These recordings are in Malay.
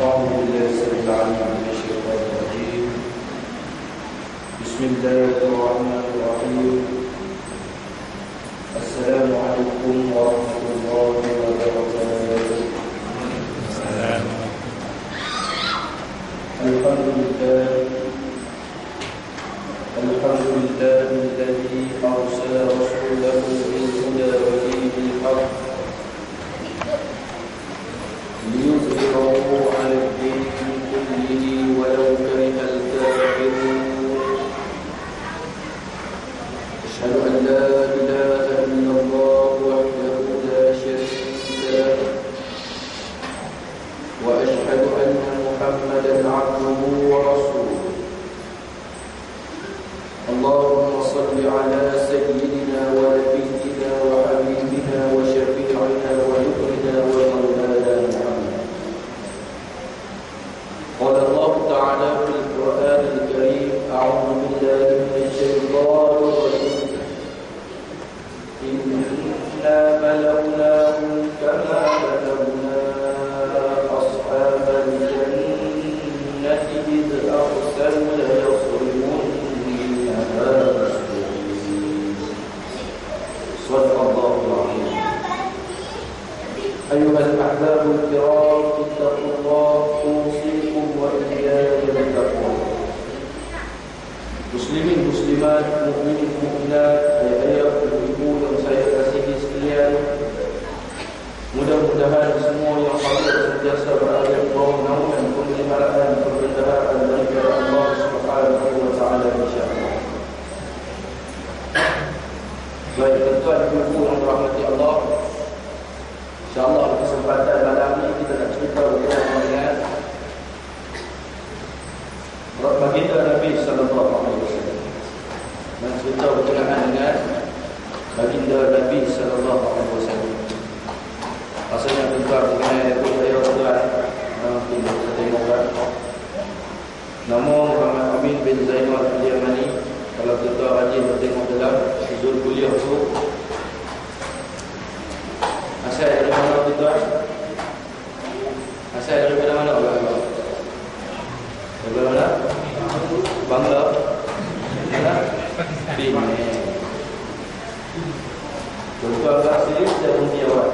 أعوذ بالله السميع العليم من الشيطان الرجيم. بسم الله الرحمن الرحيم. السلام عليكم ورحمة الله وبركاته. السلام. الحمد لله الذي أرسل رسوله بالهدى ودين الحق ليظهره على الدين كله ولو كره الكافرون. أشهد أن لا إله إلا الله وحده لا شريك له، وأشهد أن محمدا عبده ورسوله. اللهم صل على سيدنا ونبينا وحبيبنا وشفيعنا ونورنا ومولانا محمد. قال الله تعالى في القرآن الكريم: أعوذ بالله من الشيطان الرجيم. إنا بلوناهم كما بلونا أصحاب الجنة إذ أقسموا ليصرمنها. صدق الله العظيم. أيها الأحباب الكرام، اتقوا الله، أوصيكم وإياي بتقوى. Muslimin muslimat, mukminin mukminat, ayah ibu yang saya kasihi sekalian, mudah-mudahan semua yang hadir sentiasa berada di bawah naungan pemeliharaan perbendaharaan daripada Allah Subhanahu wa taala, insyaallah. Baik, tuan-tuan dan ibu yang dirahmati Allah, insyaallah kesempatan malam ini kita nak cerita berkenaan baginda Nabi sallallahu alaihi wasallam. Dan cerita berkenaan dengan baginda Nabi sallallahu alaihi wasallam. Rasanya tuan mengenai daripada saya tuan, nanti kita tengokkan. Nama Muhammad Amin bin Zainal Al-Yamani. Kalau kita rajin bertengok dalam judul kuliah tu, asal dari mana tuan? Asal daripada mana orang? Daripada mana? Bangla. Mana? Penang. Tuan-tuan kat sini saya berhenti awal.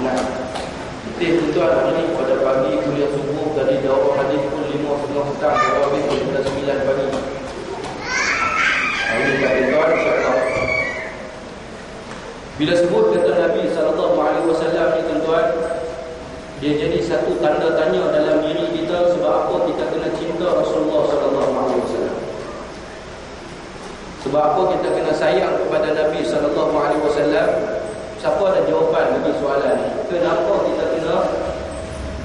Nah, betul tuan hari ni pada pagi kuliah subuh tadi dakwah hadis pun 5:30 petang, dakwah habis pun 9 pagi. Hari ni kata tuan, insya-Allah. Bila sebut kata Nabi sallallahu alaihi wasallam ni tuan-tuan, dia jadi satu tanda tanya dalam diri kita, sebab apa kita kena cinta Rasulullah sallallahu alaihi wasallam. Sebab apa kita kena sayang kepada Nabi sallallahu alaihi wasallam? Siapa ada jawapan bagi soalan ni? Kenapa kita kena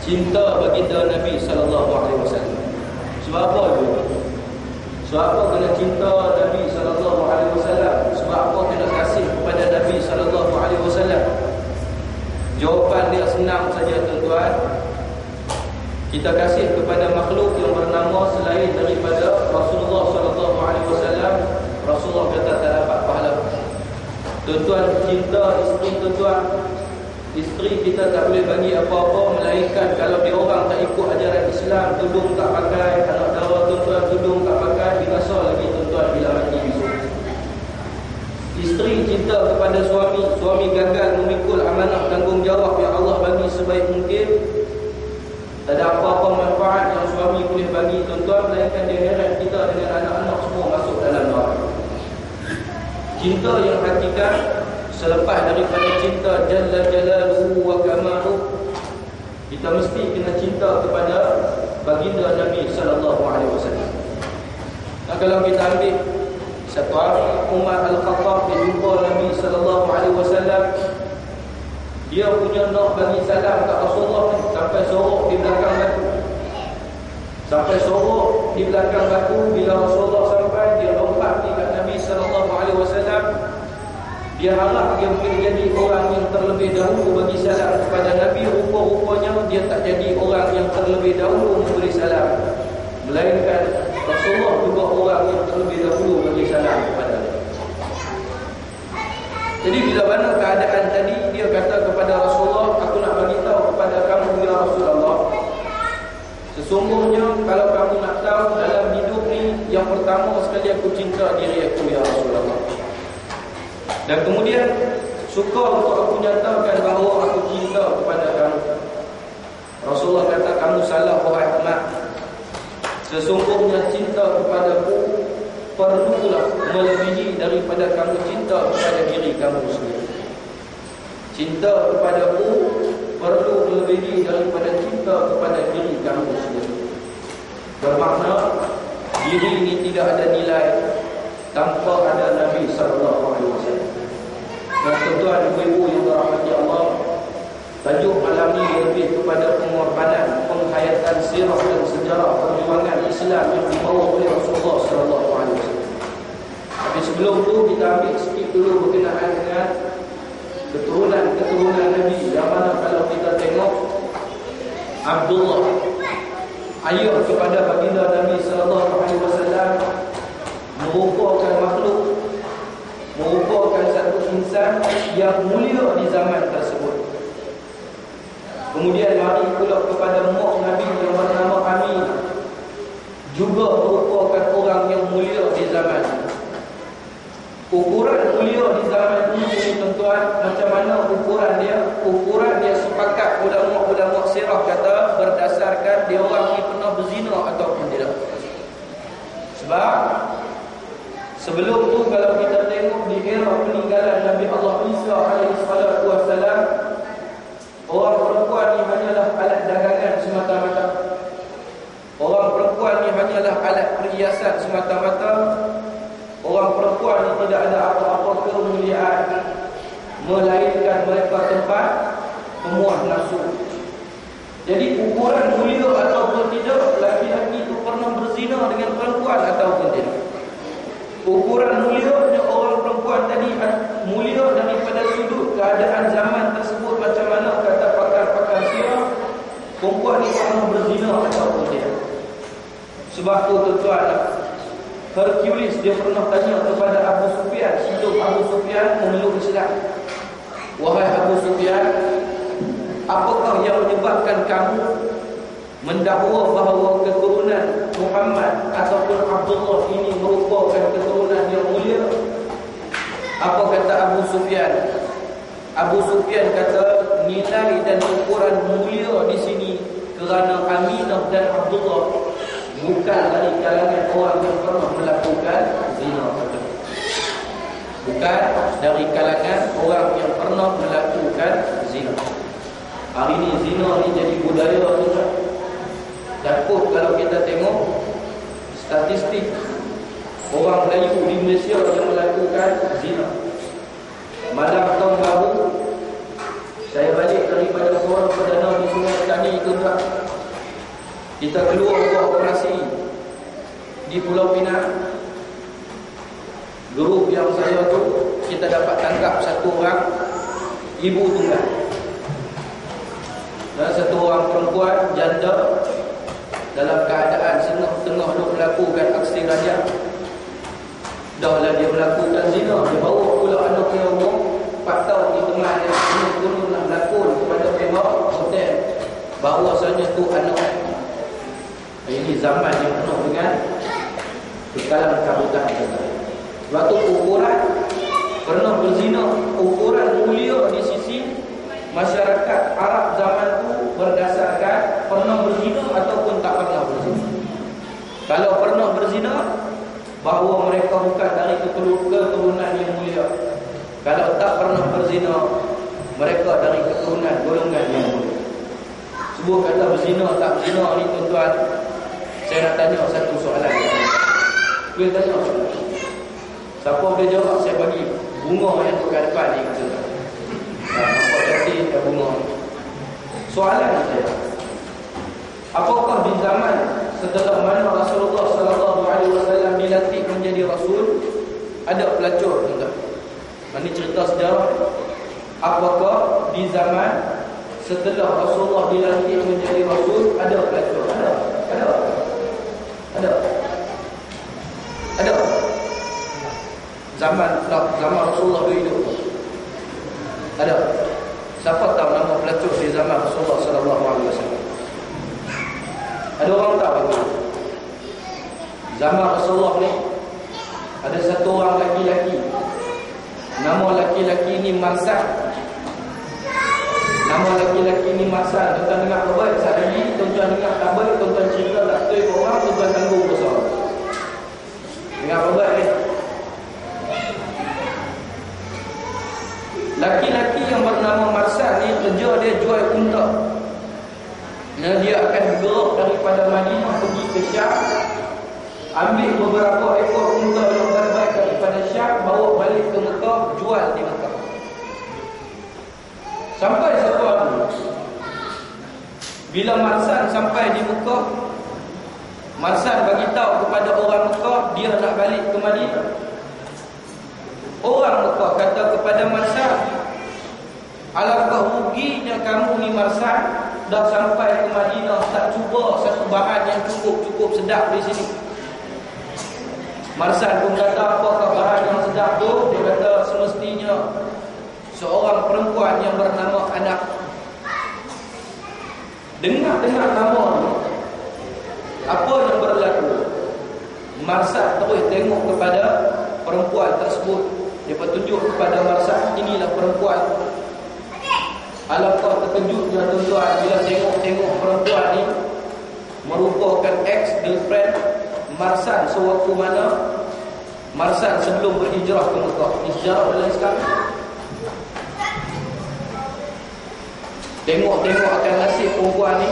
cinta baginda Nabi sallallahu alaihi wasallam? Sebab apa itu? Sebab apa kena cinta Nabi sallallahu alaihi wasallam? Sebab apa kena kasih kepada Nabi sallallahu alaihi wasallam? Jawapan dia senang saja tuan-tuan. Kita kasih kepada makhluk yang bernama selain daripada Rasulullah sallallahu alaihi wasallam, Rasulullah kata tak dapat pahala. Tuan-tuan cinta isteri tuan-tuan, isteri kita tak boleh bagi apa-apa melainkan kalau dia orang tak ikut ajaran Islam, tudung tak pakai, anak dara tuan-tuan tudung tak pakai, binasa lagi tuan-tuan bila mati besok. Isteri cinta kepada suami, suami gagal memikul amanah tanggungjawab yang Allah bagi sebaik mungkin, tak ada apa-apa manfaat yang suami boleh bagi tuan-tuan melainkan dia heret kita dengan anak-anak semua masuk dalam neraka. Cinta yang hakikat selepas daripada cinta Jalla Jalaluhu wa Kamaluhu, kita mesti kena cinta kepada baginda Nabi sallallahu alaihi wasallam. Nah, kalau kita ambil satu hari Umar Al-Khattab dia jumpa Nabi sallallahu alaihi wasallam, dia punya nak bagi salam kat Rasulullah sampai sorok di belakang batu. Sampai sorok di belakang batu, bila Rasulullah sampai dia lompat dekat Nabi sallallahu alaihi wasallam. Dia harap dia boleh jadi orang yang terlebih dahulu bagi salam kepada Nabi. Rupa-rupanya dia tak jadi orang yang terlebih dahulu memberi salam, melainkan Rasulullah juga orang yang terlebih dahulu bagi salam kepada Nabi. Jadi bila mana keadaan tadi, dia kata kepada Rasulullah, aku nak bagi tahu kepada kamu ya Rasulullah, pertama sekali aku cinta diri aku, ya Rasulullah. Dan kemudian suka untuk aku nyatakan bahawa aku cinta kepada kamu. Rasulullah kata, kamu salah wahai Ahmad. Sesungguhnya cinta kepadaku perlulah melebihi daripada kamu cinta kepada diri kamu sendiri. Cinta kepadaku perlu melebihi daripada cinta kepada diri kamu sendiri. Bermakna diri ini tidak ada nilai tanpa ada Nabi SAW. Dan tuan-tuan ibu-ibu yang dirahmati Allah, tajuk malam ini lebih kepada pengorbanan, penghayatan sirah dan sejarah perjuangan Islam yang dibawa oleh Rasulullah SAW. Tapi sebelum tu kita ambil sikit dulu berkenaan dengan keturunan Nabi, yang mana kalau kita tengok Abdullah, ayah kepada baginda Nabi SAW, merupakan makhluk, merupakan satu insan yang mulia di zaman tersebut. Kemudian mari pula kepada mak Nabi yang bernama Aminah, juga merupakan orang yang mulia di zaman. Ukuran mulia di zaman ini tuan-tuan, macam mana ukuran dia? Ukuran dia sepakat ulama-ulama sirah kata berdasarkan dia orang ni pernah berzina ataupun tidak. Sebab sebelum tu kalau kita tengok di era peninggalan Nabi Allah Isa alaihissalam, orang perempuan ni hanyalah alat dagangan semata-mata. Orang perempuan ni hanyalah alat perhiasan semata-mata. Orang perempuan ni tidak ada apa-apa kemuliaan, melainkan mereka tempat pemuas nafsu. Jadi ukuran mulia ataupun tidak, laki-laki itu pernah berzina dengan perempuan ataupun tidak. Ukuran mulianya orang perempuan tadi mulia daripada sudut keadaan zaman tersebut. Macam mana kata pakar-pakar sirah, perempuan ni pernah berzina ataupun tidak. Sebab tu tuan-tuan, Hercules dia pernah tanya kepada Abu Sufyan sebelum Abu Sufyan memeluk Islam. Wahai Abu Sufyan, apakah yang menyebabkan kamu mendakwa bahawa keturunan Muhammad ataupun Abdullah ini merupakan keturunan yang mulia? Apa kata Abu Sufyan? Abu Sufyan kata nilai dan ukuran mulia di sini kerana Aminah dan Abdullah bukan dari kalangan orang yang pernah melakukan zina. Bukan dari kalangan orang yang pernah melakukan zina. Hari ini zina ni jadi budaya juga. Takut kalau kita tengok statistik orang Melayu di Malaysia yang melakukan zina. Malam tahun baru saya balik daripada seorang perdana di Sungai Petani itu juga. Kita keluar buat operasi di Pulau Pinang. Grup yang saya tu, kita dapat tangkap satu orang ibu tunggal dan satu orang perempuan janda dalam keadaan tengah duk melakukan aksi rajam. Dahlah dia melakukan zina, dia bawa pula anak dia umur 4 tahun di tengah dia turun nak melakon kepada pihak hotel bahawasanya tu anak. Ini zaman yang penuh dengan kekalan kabutan. Sebab tu ukuran pernah berzina, ukuran mulia di sisi masyarakat Arab zaman tu berdasarkan pernah berzina ataupun tak pernah berzina. Kalau pernah berzina, bahawa mereka bukan dari keturunan yang mulia. Kalau tak pernah berzina, mereka dari keturunan golongan yang mulia. Sebut kata berzina tak berzina ni tuan-tuan, saya nak tanya satu soalan. Boleh tanya soalan? Siapa boleh jawab, saya bagi bunga yang dekat depan ni kata. Nampak cantik bunga. Soalan saya, apakah di zaman setelah mana Rasulullah SAW dilantik menjadi Rasul, ada pelacur tuan-tuan? Ini cerita sejarah. Apakah di zaman setelah Rasulullah dilantik menjadi Rasul ada pelacur? Ada. Zaman Rasulullah hidup ada. Siapa tahu nama pelacur di zaman Rasulullah SAW? Ada orang tahu? Zaman Rasulullah ni Marsan. Nama lelaki-lelaki ni Marsan. Tuan-tuan dengar baik sekali lagi. Tuan-tuan dengar tak baik, tuan-tuan cerita tak betul ke orang, tuan-tuan tanggung besar. Dengar baik ni. Laki-laki yang bernama Marsan ni kerja dia jual unta. Dia akan bergerak daripada Madinah pergi ke Syam, ambil beberapa ekor unta yang terbaik daripada Syam, bawa balik ke Mekah, jual di Mekah. Sampai satu hari, bila Marsan sampai di Mekah, Marsan bagi tahu kepada orang Mekah dia nak balik ke Madinah. Orang Mekah kata kepada Marsan, alangkah ruginya kamu ni Marsan, dah sampai ke Madinah tak cuba satu bahan yang cukup sedap di sini. Marsan pun kata, apakah bahan yang sedap tu? Dia kata semestinya seorang perempuan yang bernama Anak. Dengar nama ni, apa yang berlaku? Marsan terus tengok kepada perempuan tersebut. Dia tunjuk kepada Marsan, inilah perempuan. Alangkah terkejutnya tuan-tuan bila tengok perempuan ni merupakan ex-girlfriend Marsan sewaktu mana Marsan sebelum berhijrah ke Mekah. Hijrah dalam sekarang. Tengok akan nasib perempuan ni.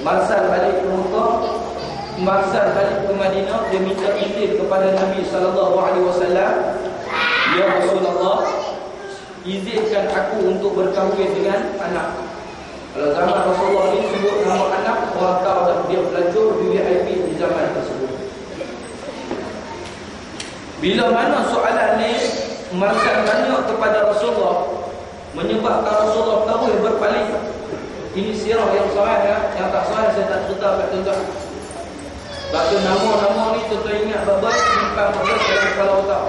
Marsan balik ke Mekah, Marsan balik ke Madinah. Dia minta izin kepada Nabi SAW. Ya Rasulullah, izinkan aku untuk berkahwin dengan Anak. Kalau zaman Rasulullah ni sebut nama Anak, orang tahu dah dia pelacur VIP di zaman tersebut. Bila mana soalan ni Marsan tanya kepada Rasulullah, menyebabkan Rasulullah terus berpaling. Ini sirah yang sahih ya. Yang tak sahih saya tak cerita kat tuan-tuan. Sebab nama-nama ni tuan-tuan ingat baik-baik, simpan pada dalam kepala otak.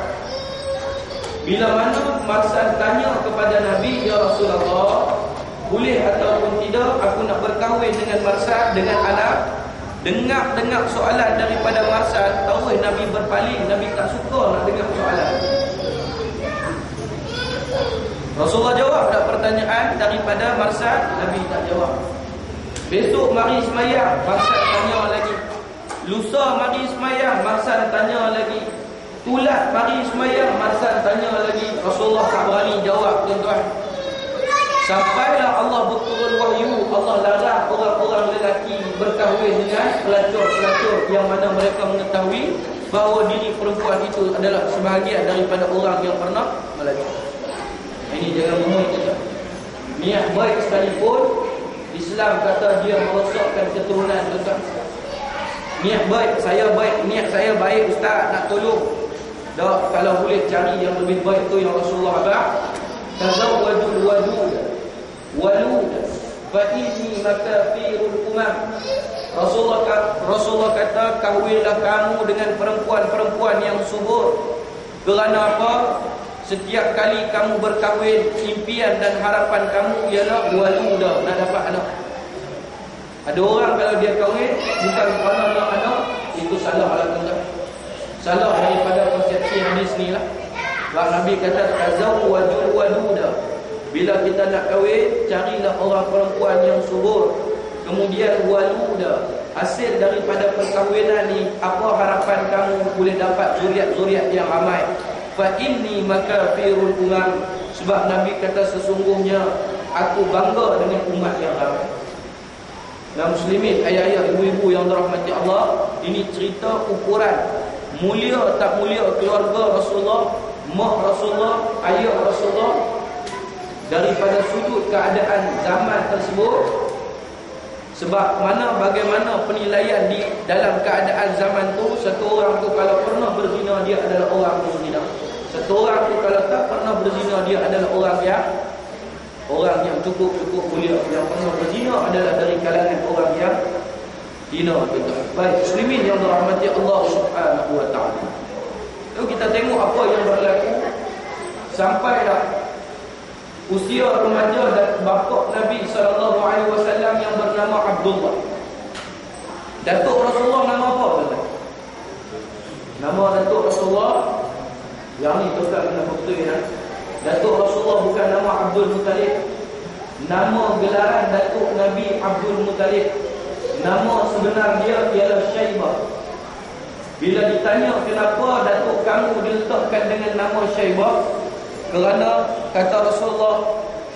Bila mana Marsan tanya kepada Nabi, ya Rasulullah, boleh ataupun tidak aku nak berkahwin dengan Marsan, dengan Anak. Dengar soalan daripada Marsan, tahu Nabi berpaling. Nabi tak suka nak dengar soalan. Rasulullah jawab tak pertanyaan daripada Marsan, Nabi tak jawab. Besok mari semayang, Marsan tanya lagi. Lusa mari semayang, Marsan tanya lagi. Tulat mari semayang, Marsan tanya lagi. Rasulullah tak berani jawab tuan-tuan. Sampailah Allah berturun wahyu, Allah larang orang-orang lelaki berkahwin dengan pelacur-pelacur yang mana mereka mengetahui bahawa diri perempuan itu adalah sebahagian daripada orang yang pernah melacur. Ini jangan memuai kita. Niat baik sekalipun, Islam kata dia merosakkan keturunan tuan-tuan. Niat baik, niat saya baik ustaz nak tolong. Dah, kalau boleh cari yang lebih baik tu yang Rasulullah abang. Tazawwajul wadud walud fa inni makafirul umam. Rasulullah kata, kahwinlah kamu dengan perempuan-perempuan yang subur. Kerana apa? Setiap kali kamu berkahwin, impian dan harapan kamu ialah waluda, nak dapat anak. Ada orang kalau dia kahwin bukan kerana nak anak, itu salah lah tuan-tuan. Salah daripada persepsi hadis ni lah. Sebab Nabi kata tazawwajul waduda. Bila kita nak kahwin, carilah orang perempuan yang subur. Kemudian waluda, hasil daripada perkahwinan ni, apa harapan kamu boleh dapat zuriat-zuriat yang ramai. Fa inni makafirul umam. Sebab Nabi kata sesungguhnya aku bangga dengan umat yang ramai. Dan muslimin, ayah-ayah, ibu-ibu yang dirahmati Allah, ini cerita ukuran mulia tak mulia keluarga Rasulullah, mak Rasulullah, ayah Rasulullah. Daripada sudut keadaan zaman tersebut, sebab bagaimana penilaian di dalam keadaan zaman tu, satu orang tu kalau pernah berzina dia adalah orang berzina. Satu orang tu kalau tak pernah berzina dia adalah orang yang cukup mulia. Yang pernah berzina adalah dari kalangan orang yang hina. Baik, muslimin yang dirahmati Allah Subhanahu wa taala. Lalu kita tengok apa yang berlaku sampailah usia remaja dan bapa Nabi SAW yang bernama Abdullah. Datuk Rasulullah nama apa tuan-tuan? Nama Datuk Rasulullah yang ni tuan-tuan kena betul ya. Datuk Rasulullah bukan nama Abdul Muttalib. Nama gelaran Datuk Nabi Abdul Muttalib. Nama sebenar dia ialah Syaibah. Bila ditanya kenapa datuk kamu diletakkan dengan nama Syaibah, kerana kata Rasulullah,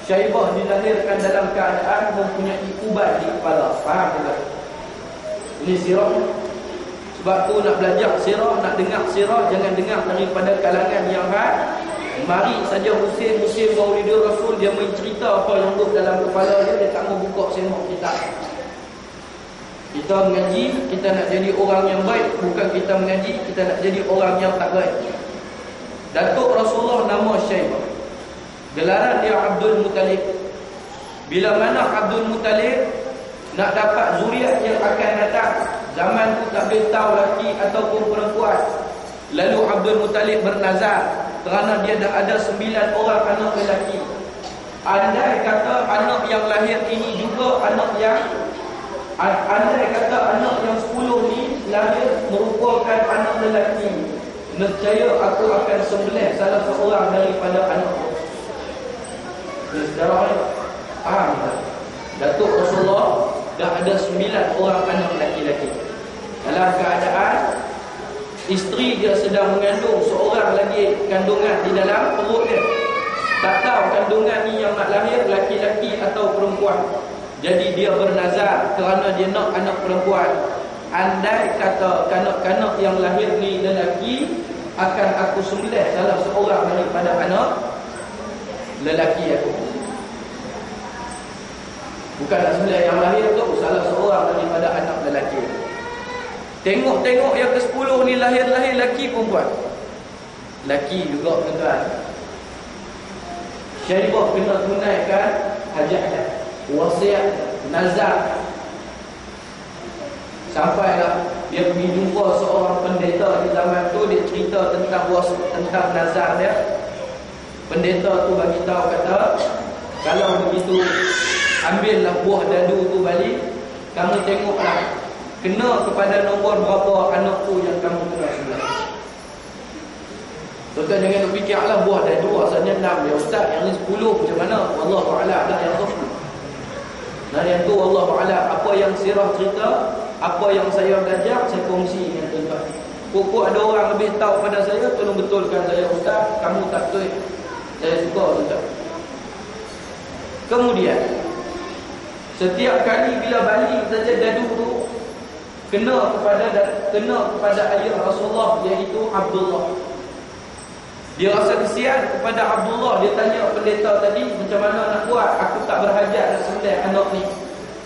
Syaibah dilahirkan dalam keadaan mempunyai ubat di kepala. Faham tak? Ini sirah. Sebab tu nak belajar sirah, nak dengar sirah, jangan dengar daripada kalangan yang mari saja musim-musim Maulidur Rasul dia main cerita apa yang duduk dalam kepala dia tak mau buka semok kita. Kita mengaji, kita nak jadi orang yang baik, bukan kita mengaji, kita nak jadi orang yang tak baik. Datuk Rasulullah nama Syaibah. Gelaran dia Abdul Muttalib. Bila mana Abdul Muttalib nak dapat zuriat yang akan datang, zaman tu tak boleh tahu lelaki ataupun perempuan. Lalu Abdul Muttalib bernazar, kerana dia dah ada 9 orang anak lelaki. Andai kata anak yang lahir ini juga anak yang andai kata anak yang 10 ni lahir merupakan anak lelaki, nescaya aku akan sembelih salah seorang daripada anak-anak. Saudara, faham tak? Datuk Rasulullah dah ada 9 orang anak lelaki-lelaki. Dalam keadaan isteri dia sedang mengandung seorang lagi kandungan di dalam perut dia. Tak tahu kandungan ni yang nak lahir laki-laki atau perempuan. Jadi dia bernazar kerana dia nak anak perempuan. Andai kata kanak-kanak yang lahir ni lelaki, akan aku sembelih salah seorang daripada anak lelaki aku. Bukan nak sembelih yang lahir tu, salah seorang daripada anak lelaki. Tengok-tengok yang ke-10 ni lahir-lahir lelaki perempuan. Lelaki juga tuan-tuan. Syaibah kena tunaikan hajat, wasiat, nazar. Sampailah dia pergi jumpa seorang pendeta di zaman tu, dia cerita tentang nazar dia. Pendeta tu bagi tahu kata, kalau begitu ambillah buah dadu tu balik, kamu tengoklah kena kepada nombor berapa anak tu yang kamu kena sembelih. Tuan-tuan jangan fikirlah buah dadu asalnya 6 ya ustaz, yang ni 10 macam mana? Wallahu a'lam dah yang tu. Nah yang tu wallahu a'lam. Apa yang sirah cerita, apa yang saya belajar, saya kongsi dengan tuan-tuan. Pokok ada orang lebih tahu pada saya, tolong betulkan saya ustaz, kamu tak betul. Saya suka tuan-tuan. Kemudian setiap kali bila balik saja dadu tu kena kepada ayah Rasulullah, iaitu Abdullah. Dia rasa kesian kepada Abdullah. Dia tanya pendeta tadi, macam mana nak buat? Aku tak berhajat nak sembelih anak ni.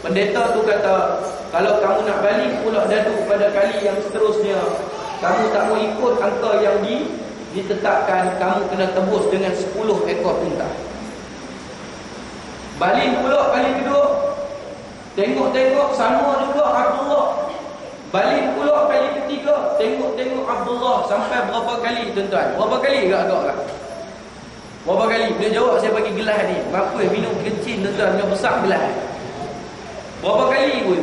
Pendeta tu kata, kalau kamu nak balik pula dadu pada kali yang seterusnya, kamu tak mau ikut angka yang ditetapkan, kamu kena tebus dengan 10 ekor unta. Balik pula kali kedua, tengok-tengok sama juga Abdullah. Balik pula kali ketiga, tengok-tengok Abdullah. Sampai berapa kali tuan-tuan? Berapa kali agak-agak? Berapa kali? Dia jawab, saya bagi gelas ni. Berapa minum kecil tuan-tuan, yang besar gelas. Berapa kali pun?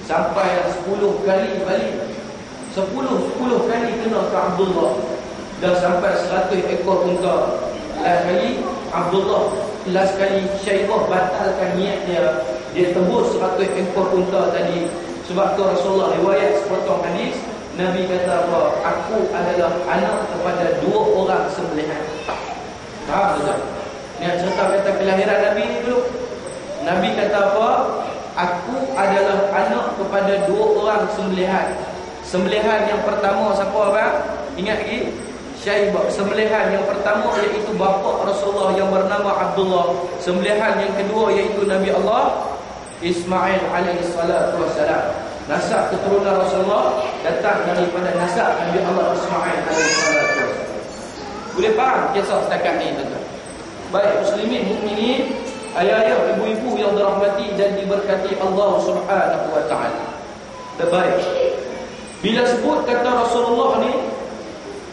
Sampai 10 kali balik. 10 kali kena ke Abdullah. Dah sampai 100 ekor unta. Last kali Abdullah, last kali Syaibah batalkan niat dia. Dia tebus 100 ekor unta tadi. Sebab tu Rasulullah riwayat sepotong hadis, Nabi kata apa? Aku adalah anak kepada 2 orang sembelihan. Faham tak? Ni cerita kata kelahiran Nabi ni dulu. Nabi kata apa? Aku adalah anak kepada 2 orang sembelihan. Sembelihan yang pertama siapa abang? Ingat lagi? Syaibah. Sembelihan yang pertama iaitu bapa Rasulullah yang bernama Abdullah. Sembelihan yang kedua iaitu Nabi Allah Ismail alaihi salatu wassalam. Nasab keturunan Rasulullah datang daripada nasab Nabi Allah Ismail alaihi salatu wassalam. Boleh faham kisah setakat ni tuan-tuan? Baik muslimin mukminin, ayah-ayah, ibu-ibu yang dirahmati dan diberkati Allah Subhanahu wa taala. Baik. Bila sebut kata Rasulullah ni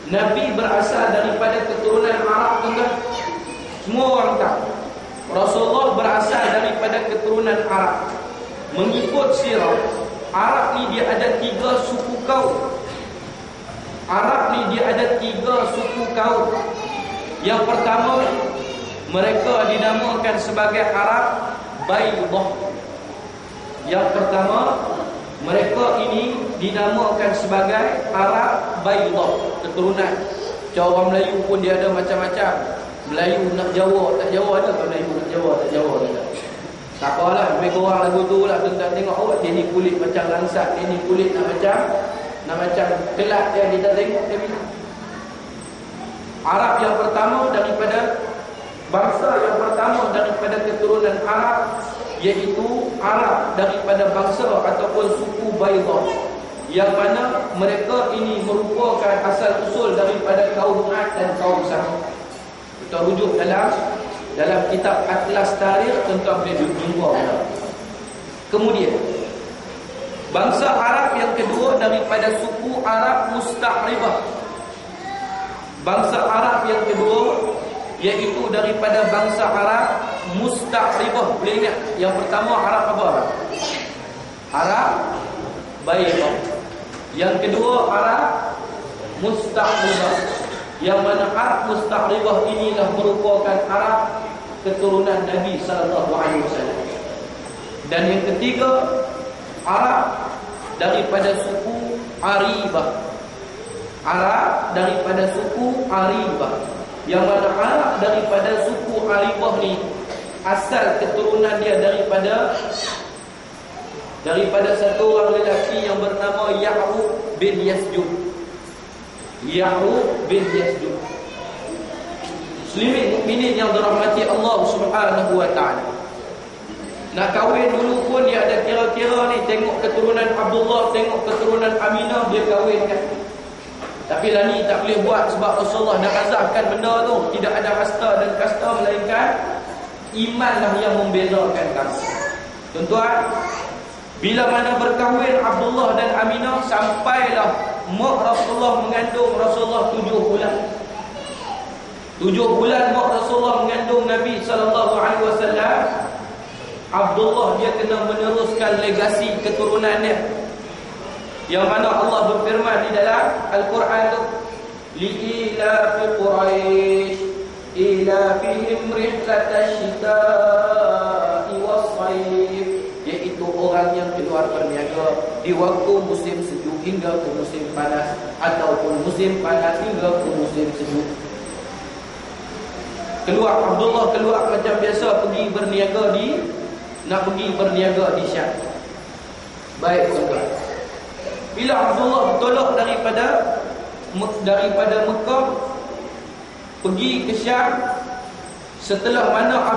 Nabi berasal daripada keturunan Arab tuan-tuan. Semua orang tahu Rasulullah berasal daripada keturunan Arab. Mengikut sirah, Arab ni dia ada 3 suku kaum. Arab ni dia ada 3 suku kaum. Yang pertama, mereka dinamakan sebagai Arab Baydah. Yang pertama, mereka ini dinamakan sebagai Arab Baydah, keturunan. Macam orang Melayu pun dia ada macam-macam. Melayu nak Jawa, tak Jawa ada kan? Melayu nak Jawa, tak Jawa ada. Tak apalah, mereka orang lagu tu lah. Tuan-tuan tengok, oh dia ni kulit macam langsat, dia ni kulit nak macam kelat yang kita tengok dia bilang. Arab yang pertama daripada bangsa yang pertama daripada keturunan Arab, iaitu Arab daripada bangsa ataupun suku Baydah, yang mana mereka ini merupakan asal usul daripada kaum Ad dan kaum Samud. Kita rujuk dalam kitab Atlas Tarikh, tuan-tuan boleh jumpa. Kemudian bangsa Arab yang kedua daripada suku Arab Musta'ribah. Bangsa Arab yang kedua iaitu daripada bangsa Arab Musta'ribah. Boleh ingat yang pertama Arab apa? Arab Baydah. Yang kedua Arab Musta'ribah. Yang mana Arab Musta'ribah inilah merupakan Arab keturunan Nabi SAW. Dan yang ketiga Arab daripada suku Aribah. Arab daripada suku Aribah. Yang mana Arab daripada suku Aribah ni asal keturunan dia daripada satu orang lelaki yang bernama Ya'rub bin Yasjud. Ya'rub bin Yasjud. Muslimin mukminin yang dirahmati Allah Subhanahu wa taala. Nak kahwin dulu pun dia ada kira-kira ni, tengok keturunan Abdullah, tengok keturunan Aminah, dia kahwinkan. Tapi lah ni tak boleh buat sebab Rasulullah dah azahkan benda tu. Tidak ada hasta dan kasta melainkan imanlah yang membezakan kamu. Tuan-tuan, bila mana berkahwin Abdullah dan Aminah, sampailah mak Rasulullah mengandung Rasulullah 7 bulan. 7 bulan mak Rasulullah mengandung Nabi SAW. Abdullah dia kena meneruskan legasi keturunannya, yang mana Allah berfirman di dalam Al-Quran tu, li'ilafi Quraisy ilafihim rihlatash shita'i was-sayf, iaitu orang yang keluar berniaga di waktu musim sejuk hingga ke musim panas, ataupun musim panas hingga ke musim sejuk. Abdullah keluar macam biasa pergi berniaga nak pergi berniaga di Syam. Baik tuan-tuan, bila Abdullah bertolak daripada Mekah pergi ke Syam, setelah mana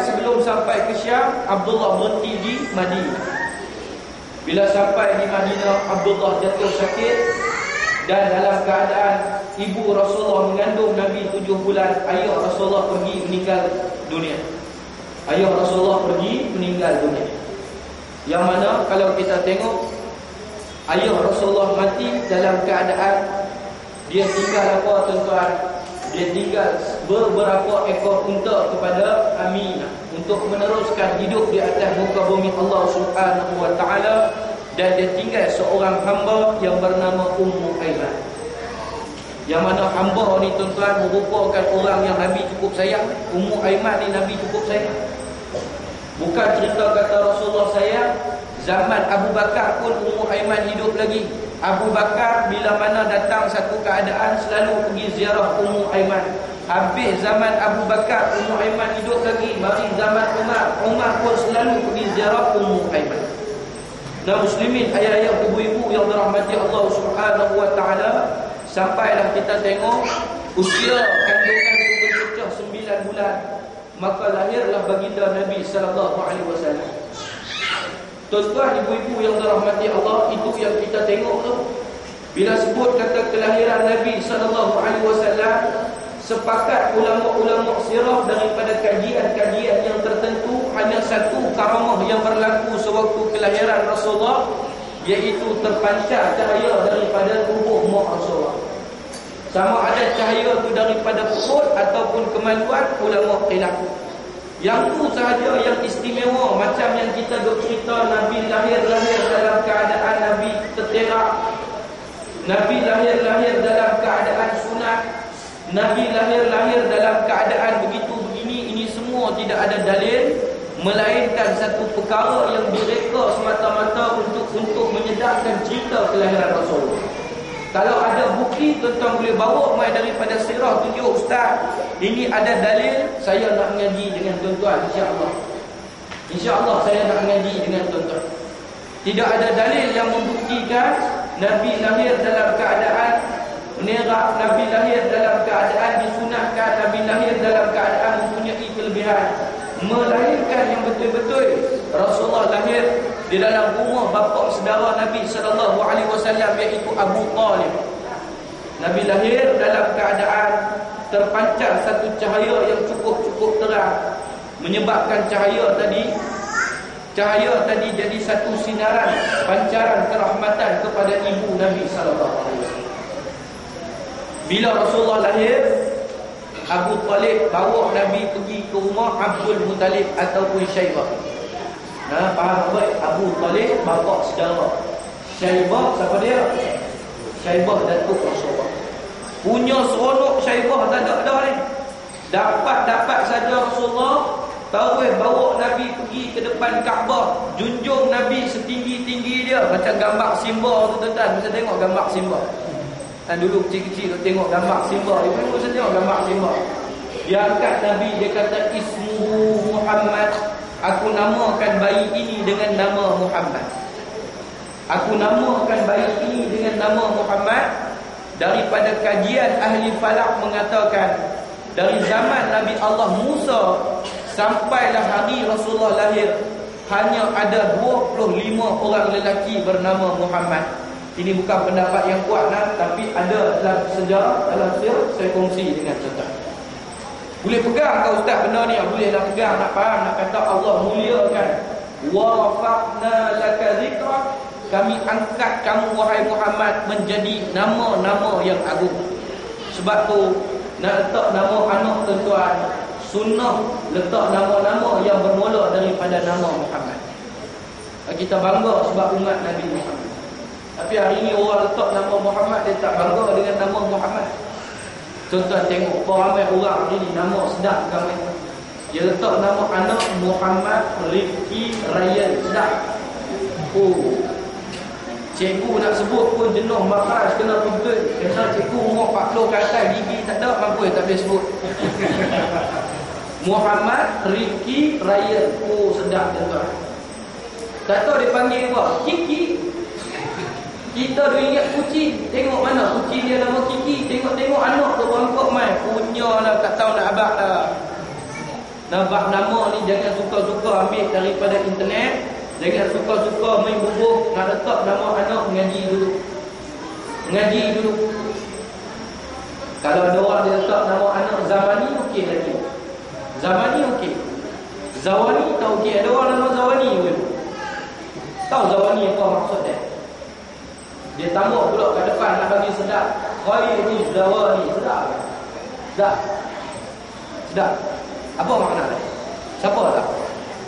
sebelum sampai ke Syam, Abdullah berhenti di Madinah. Bila sampai di Madinah, Abdullah jatuh sakit, dan dalam keadaan ibu Rasulullah mengandung Nabi 7 bulan, ayah Rasulullah pergi meninggal dunia. Yang mana kalau kita tengok, ayah Rasulullah mati dalam keadaan dia tinggal apa tuan-tuan? Dia tinggal beberapa ekor unta kepada Aminah untuk meneruskan hidup di atas muka bumi Allah Subhanahu wa taala, dan dia tinggal seorang hamba yang bernama Ummu Aiman. Yang mana hamba ni tuan-tuan merupakan orang yang Nabi cukup sayang. Ummu Aiman ni Nabi cukup sayang. Bukan cerita kata Rasulullah sayang, zaman Abu Bakar pun Ummu Aiman hidup lagi. Abu Bakar bila mana datang satu keadaan selalu pergi ziarah Ummu Aiman. Habis zaman Abu Bakar, Ummu Aiman hidup lagi. Mari zaman Umar pun selalu pergi ziarah Ummu Aiman. Dan muslimin, ayah-ayah, ibu-ibu yang dirahmati Allah Subhanahu wa taala, sampailah kita tengok usia kandungan berpecah 9 bulan, maka lahirlah baginda Nabi sallallahu alaihi wasallam. Tuan-tuan, ibu-ibu yang dirahmati Allah, itu yang kita tengok tu. Bila sebut kata kelahiran Nabi sallallahu alaihi wasallam, sepakat ulama-ulama sirah daripada kajian-kajian yang tertentu, hanya satu karamah yang berlaku sewaktu kelahiran Rasulullah, iaitu terpancar cahaya daripada tubuh mak Rasulullah. Sama ada cahaya itu daripada perut ataupun kemaluan, ulama khilaf. Yang tu sahaja yang istimewa, macam yang kita bercerita Nabi lahir dalam keadaan Nabi terterak, Nabi lahir dalam keadaan sunat, Nabi lahir dalam keadaan begitu begini, ini semua tidak ada dalil, melainkan satu perkara yang direka semata-mata untuk menyedarkan cerita kelahiran Rasulullah. Kalau ada bukti, tuan-tuan boleh bawa mai daripada sirah, tunjuk ustaz, ini ada dalil, saya nak mengaji dengan tuan-tuan, insya-Allah. Insya-Allah saya nak mengaji dengan tuan-tuan. Tidak ada dalil yang membuktikan Nabi lahir dalam keadaan menerak, Nabi lahir dalam keadaan disunatkan, Nabi lahir dalam keadaan mempunyai kelebihan, melainkan yang betul-betul Rasulullah lahir di dalam rumah bapa saudara Nabi sallallahu alaihi wasallam, iaitu Abu Talib. Nabi lahir dalam keadaan terpancar satu cahaya yang cukup terang, menyebabkan cahaya tadi jadi satu sinaran, pancaran kerahmatan kepada ibu Nabi sallallahu alaihi wasallam. Bila Rasulullah lahir, Abu Talib bawa Nabi pergi ke rumah Abdul Muttalib ataupun Syaibah. Nah, faham baik? Abu Talib bapa saudara. Syaibah siapa dia? Syaibah datuk Rasulullah. Punya seronok Syaibah tak ada ni. Dapat saja Rasulullah tahu bawa Nabi pergi ke depan Kaabah, junjung Nabi setinggi-tinggi dia, macam gambar Simba tu tuan-tuan, bisa tengok gambar Simba. Dan dulu kecil-kecil tengok gambar Simba, ibu bisa tengok gambar Simba. Dia angkat Nabi, dia kata ismuhu Muhammad, aku namakan bayi ini dengan nama Muhammad. Aku namakan bayi ini dengan nama Muhammad. Daripada kajian ahli falak mengatakan, dari zaman Nabi Allah Musa sampailah hari Rasulullah lahir, hanya ada 25 orang lelaki bernama Muhammad. Ini bukan pendapat yang kuat tapi ada dalam sejarah, dalam sejarah saya kongsi dengan tuan-tuan. Boleh pegang ke ustaz benda ni? Boleh nak pegang, nak faham, nak kata Allah muliakan. Wa rafa'na laka dzikrak, kami angkat kamu wahai Muhammad menjadi nama-nama yang agung. Sebab tu nak letak nama anak tuan-tuan, sunnah letak nama-nama yang bermula daripada nama Muhammad. Kita bangga sebab umat Nabi Muhammad. Tapi hari ini orang letak nama Muhammad, dia tak bangga dengan nama Muhammad. Tuan-tuan tengok ramai orang hari ini nama sedap kami. Dia letak nama anak Muhammad Rifki Ryan, sedap. Cikgu nak sebut pun jenuh, makhraj kena betul. Kena cikgu umur 40 ke atas, gigi tak ada, mampu tak boleh sebut. Muhammad Rifki Ryan. Sedap tuan-tuan. Tak tahu dia panggil apa? Kiki. Kita dah ingat kucing. Tengok mana kucing dia nama Kiki. Tengok anak tu bangkok mai. Punya lah, tak tahu nak abang dah. Nampak nama ni jangan suka-suka ambil daripada internet. Jangan suka-suka main bubuh. Nak letak nama anak, mengaji dulu. Kalau ada orang dia letak nama anak Zamani, okey lagi. Zamani okey. Zawani tak okey. Ada orang nama Zawani pun. Tahu Zawani apa maksud dia? Dia tambah pula kat depan nak bagi sedap. Khairuz Zawani. Sedap. Apa makna dia? Siapa tak?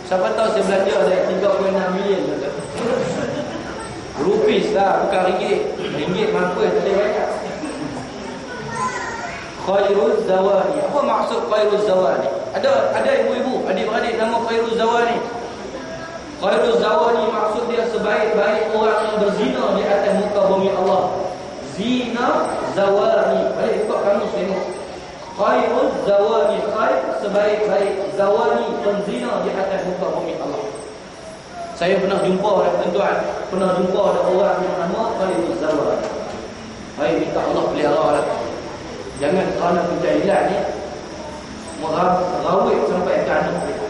Siapa tahu saya belanja dari 3.6 million tu. Rupis lah, bukan ringgit. Ringgit mampu tak boleh bayar. Khairuz Zawani. Apa maksud Khairuz Zawani? Ada ibu-ibu, adik-beradik nama Khairuz Zawani. Khairuz Zawani maksud dia sebaik-baik orang yang berzina di atas muka bumi Allah. Zina Zawani. Balik buka kamus tengok. Khairuz Zawani, khair sebaik-baik, Zawani penzina di atas muka bumi Allah. Saya pernah jumpa tuan-tuan, ada orang yang nama Khairuz Zawani. Baik, minta Allah pelihara lah. Jangan kerana kejahilan ni merawit sampai ke anak mereka.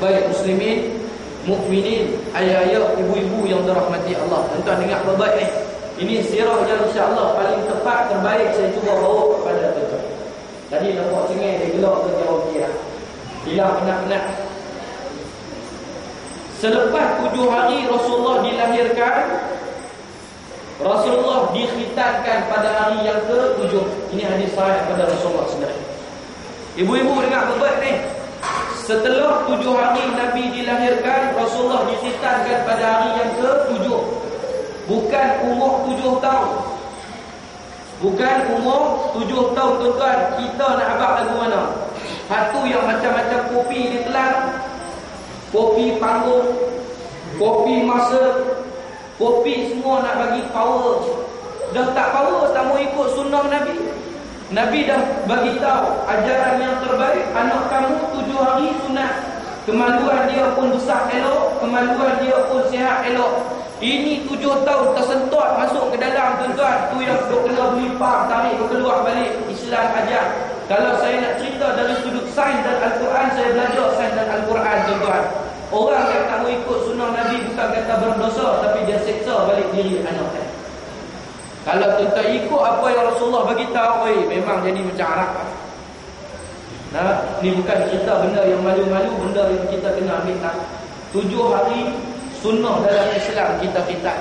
Baik muslimin, mukminin, ayah-ayah, ibu-ibu yang dirahmati Allah. Tuan-tuan dengar baik-baik ni. Ini sirah yang insya-Allah paling tepat, terbaik saya cuba bawa kepada tuan-tuan. Tadi nampak cengai dia gelak ke jauh dia. Hilang penat-penat. Selepas 7 hari Rasulullah dilahirkan, Rasulullah dikhitankan pada hari yang ke-7. Ini hadis sahih pada Rasulullah sendiri. Ibu-ibu dengar baik ni. Setelah 7 hari Nabi dilahirkan, Rasulullah dikhitankan pada hari yang ke-7. Bukan umur 7 tahun. Bukan umur 7 tahun tuan-tuan. Kita nak abang lagu mana? Satu yang macam-macam kopi ditelan, kopi panggung, kopi masa, kopi semua nak bagi power. Dah tak power, tak mau ikut sunnah Nabi. Nabi dah bagi tahu ajaran yang terbaik, anak kamu 7 hari sunat. Kemaluan dia pun besar elok, kemaluan dia pun sihat elok. Ini 7 tahun tersentot masuk ke dalam tuan-tuan. Tu yang duk kena beli pam, tarik keluar balik. Islam ajar. Kalau saya nak cerita dari sudut sains dan Al-Quran, saya belajar sains dan Al-Quran tuan-tuan. Orang yang tak mau ikut sunnah Nabi bukan kata berdosa, tapi dia seksa balik diri anak dia. Kalau tuan-tuan ikut apa yang Rasulullah bagi tahu, memang jadi macam Arab. Nah, ni bukan cerita benda yang malu-malu, benda yang kita kena ambil tahu. 7 hari sunnah dalam Islam kita kitab.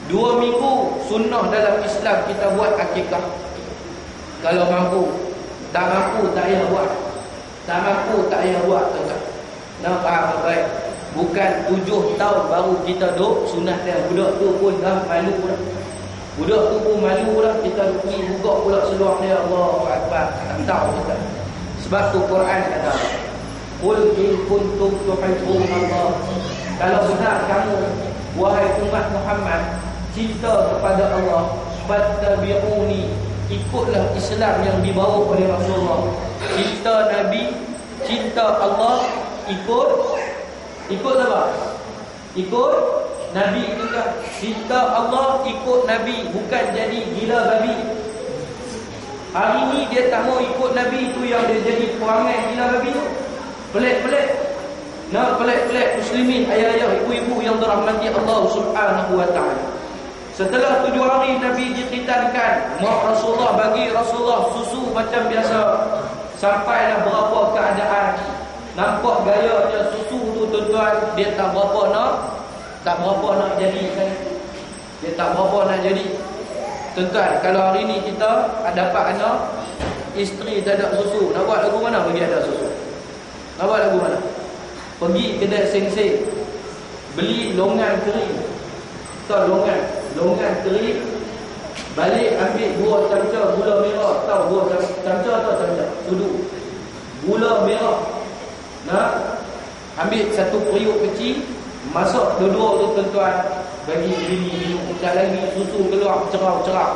2 minggu sunnah dalam Islam kita buat akikah. Kalau mampu. Tak mampu tak payah buat. Tak mampu tak payah buat tuan-tuan. Nak faham baik. Bukan 7 tahun baru kita duk sunat dia. Budak tu pun dah malu dah. Budak tu pun malu dah. Kita pergi buka pula seluar dia. Allahu Akbar. Tak tahu kita. Sebab tu Quran kata, qul in kuntum tuhibbunallah. Kalau benar kamu wahai umat Muhammad cinta kepada Allah, fattabi'uni, ikutlah Islam yang dibawa oleh Rasulullah. Cinta Nabi, cinta Allah, ikut apa? Ikut Nabi juga. Cinta Allah, ikut Nabi, bukan jadi gila babi. Hari ni dia tak mau ikut Nabi, tu yang dia jadi perangai gila babi tu. Pelik-pelik. Nah, pelik-pelik muslimin, ayah-ayah, ibu-ibu yang dirahmati Allah Subhanahu wa taala. Setelah 7 hari Nabi dikhitankan, mak Rasulullah bagi Rasulullah susu macam biasa. Sampailah berapa keadaan. Nampak gayanya susu tu tuan-tuan, dia tak berapa nak jadi kan. Dia tak berapa nak jadi. Tuan-tuan, kalau hari ni kita dapat anak, isteri tak ada susu, nak buat lagu mana bagi ada susu? Nak buat lagu mana? Pergi kedai seng-seng, beli longan kering. Tahu longan kering, balik ambil 2 camca gula merah. Tahu 2 camca atau camca? Sudu. Gula merah. Nah, ambil 1 periuk kecil, masak dua-dua tu tuan-tuan, bagi bini minum. Sekejap lagi susu keluar cerah-cerah.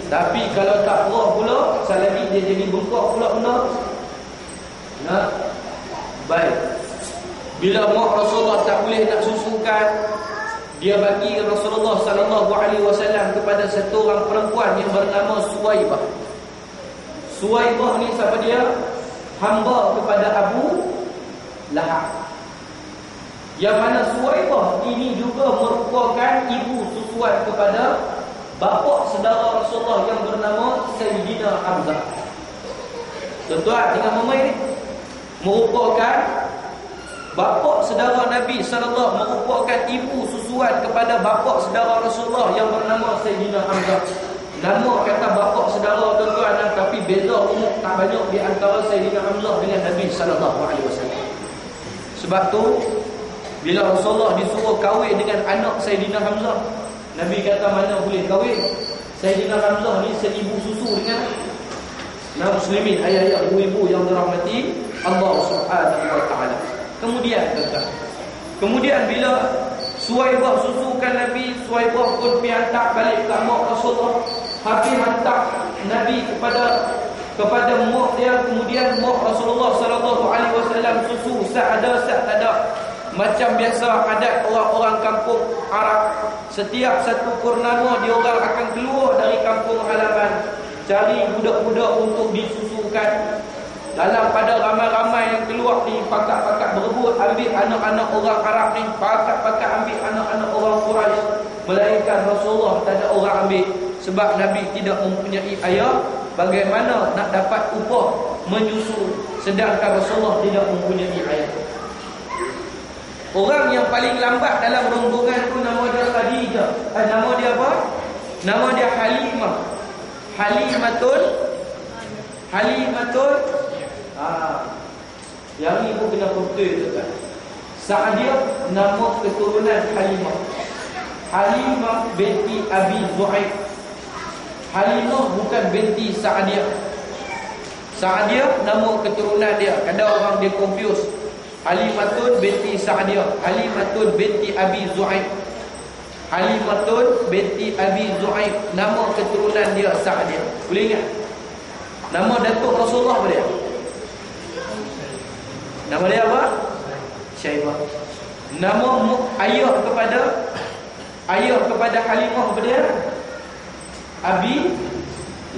Tapi kalau tak perah pula, sekejap lagi dia jadi bengkak pula benda. Nah, baik. Bila mak Rasulullah tak boleh nak susukan, dia bagi Rasulullah sallallahu alaihi wasallam kepada satu orang perempuan yang bernama Suwaibah. Suwaibah ni siapa dia? Hamba kepada Abu Lahab. Yang mana Suwaibah ini juga merupakan ibu susuan kepada bapa saudara Rasulullah yang bernama Sayyidina Hamzah. Tuan-tuan dengan mamai ni merupakan bapa saudara Nabi sallallahu, merupakan ibu susuan kepada bapa saudara Rasulullah yang bernama Sayyidina Hamzah. Nama kata bapa saudara tuan-tuan, tapi beza umur tak banyak di antara Sayyidina Hamzah dengan Nabi sallallahu alaihi wasallam. Sebab tu bila Rasulullah disuruh kahwin dengan anak Sayyidina Hamzah, Nabi kata mana boleh kahwin. Sayyidina Hamzah ni seibu susu dengan muslimin, ayah-ayah, ibu-ibu yang dirahmati Allah Subhanahu wa taala. Kemudian bila Suwaibah susukan Nabi, Suwaibah pun pergi hantar balik ke mak Rasulullah. Habis hantar Nabi kepada mak dia. Kemudian mak Rasulullah sallallahu alaihi wasallam susu sat ada sat tak ada. Macam biasa adat orang-orang kampung Arab, setiap satu purnama dia orang akan keluar dari kampung halaman cari budak-budak untuk disusukan. Dalam pada ramai-ramai yang keluar ni, pakat-pakat berebut ambil anak-anak orang Arab ni, pakat-pakat ambil anak-anak orang Quraisy. Melainkan Rasulullah tak ada orang ambil, sebab Nabi tidak mempunyai ayah. Bagaimana nak dapat upah menyusu sedangkan Rasulullah tidak mempunyai ayah? Orang yang paling lambat dalam rombongan tu nama dia Khadijah. Nama dia apa? Nama dia Halimah. Halimatul. Yang ni pun kena betul tu kan. Sa'diyah nama keturunan Halimah. Halimah binti Abi Zuhaib. Halimah bukan binti Sa'diyah. Sa'diyah nama keturunan dia. Kadang orang dia confuse. Halimatun binti Sa'diyah, Halimatun binti Abi Zu'aib. Halimatun binti Abi Zu'aib, nama keturunan dia Sa'diyah. Boleh ingat? Nama datuk Rasulullah apa dia? Nama dia apa? Syaibah. Nama ayah kepada Halimah apa dia? Abi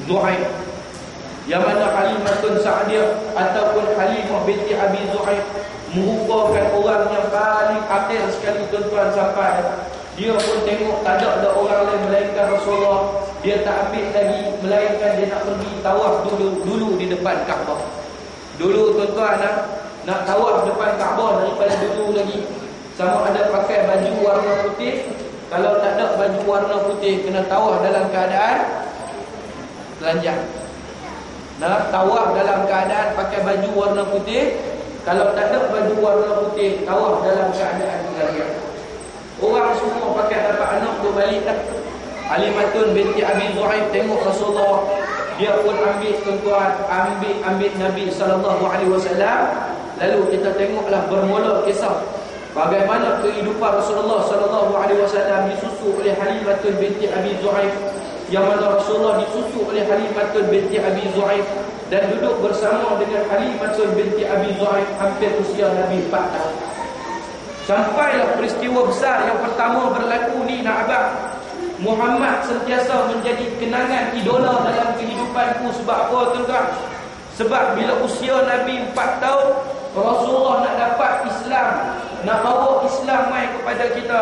Zu'aib. Yang mana Halimatun Sa'diyah ataupun Halimah binti Abi Zu'aib merupakan orang yang paling akhir sekali tuan-tuan, sampai dia pun tengok tak ada orang lain melainkan Rasulullah. Dia tak ambil lagi, melainkan dia nak pergi tawaf dulu di depan Kaabah. Dulu tuan-tuan nak tawaf depan Kaabah daripada dulu lagi. Sama ada pakai baju warna putih. Kalau tak ada baju warna putih, kena tawaf dalam keadaan telanjang. Nak tawaf dalam keadaan pakai baju warna putih. Kalau tak ada baju warna putih, tawaf dalam keadaan telanjang. Orang semua pakai dapat anak tu balik dah. Halimatun binti Abi Zu'aib tengok Rasulullah, dia pun ambil tuan-tuan, ambil Nabi SAW. Lalu kita tengoklah bermula kisah bagaimana kehidupan Rasulullah SAW disusu oleh Halimatun binti Abi Zu'aib. Yang mana Rasulullah disusu oleh Halimatun binti Abi Zu'aib dan duduk bersama dengan Halimatun binti Abi Zu'aib hampir usia Nabi 4 tahun. Sampailah peristiwa besar yang pertama berlaku ni, nak abang. Muhammad sentiasa menjadi kenangan idola dalam kehidupanku. Sebab apa tuan-tuan? Sebab bila usia Nabi 4 tahun, Rasulullah nak dapat Islam, nak bawa Islam mai kepada kita.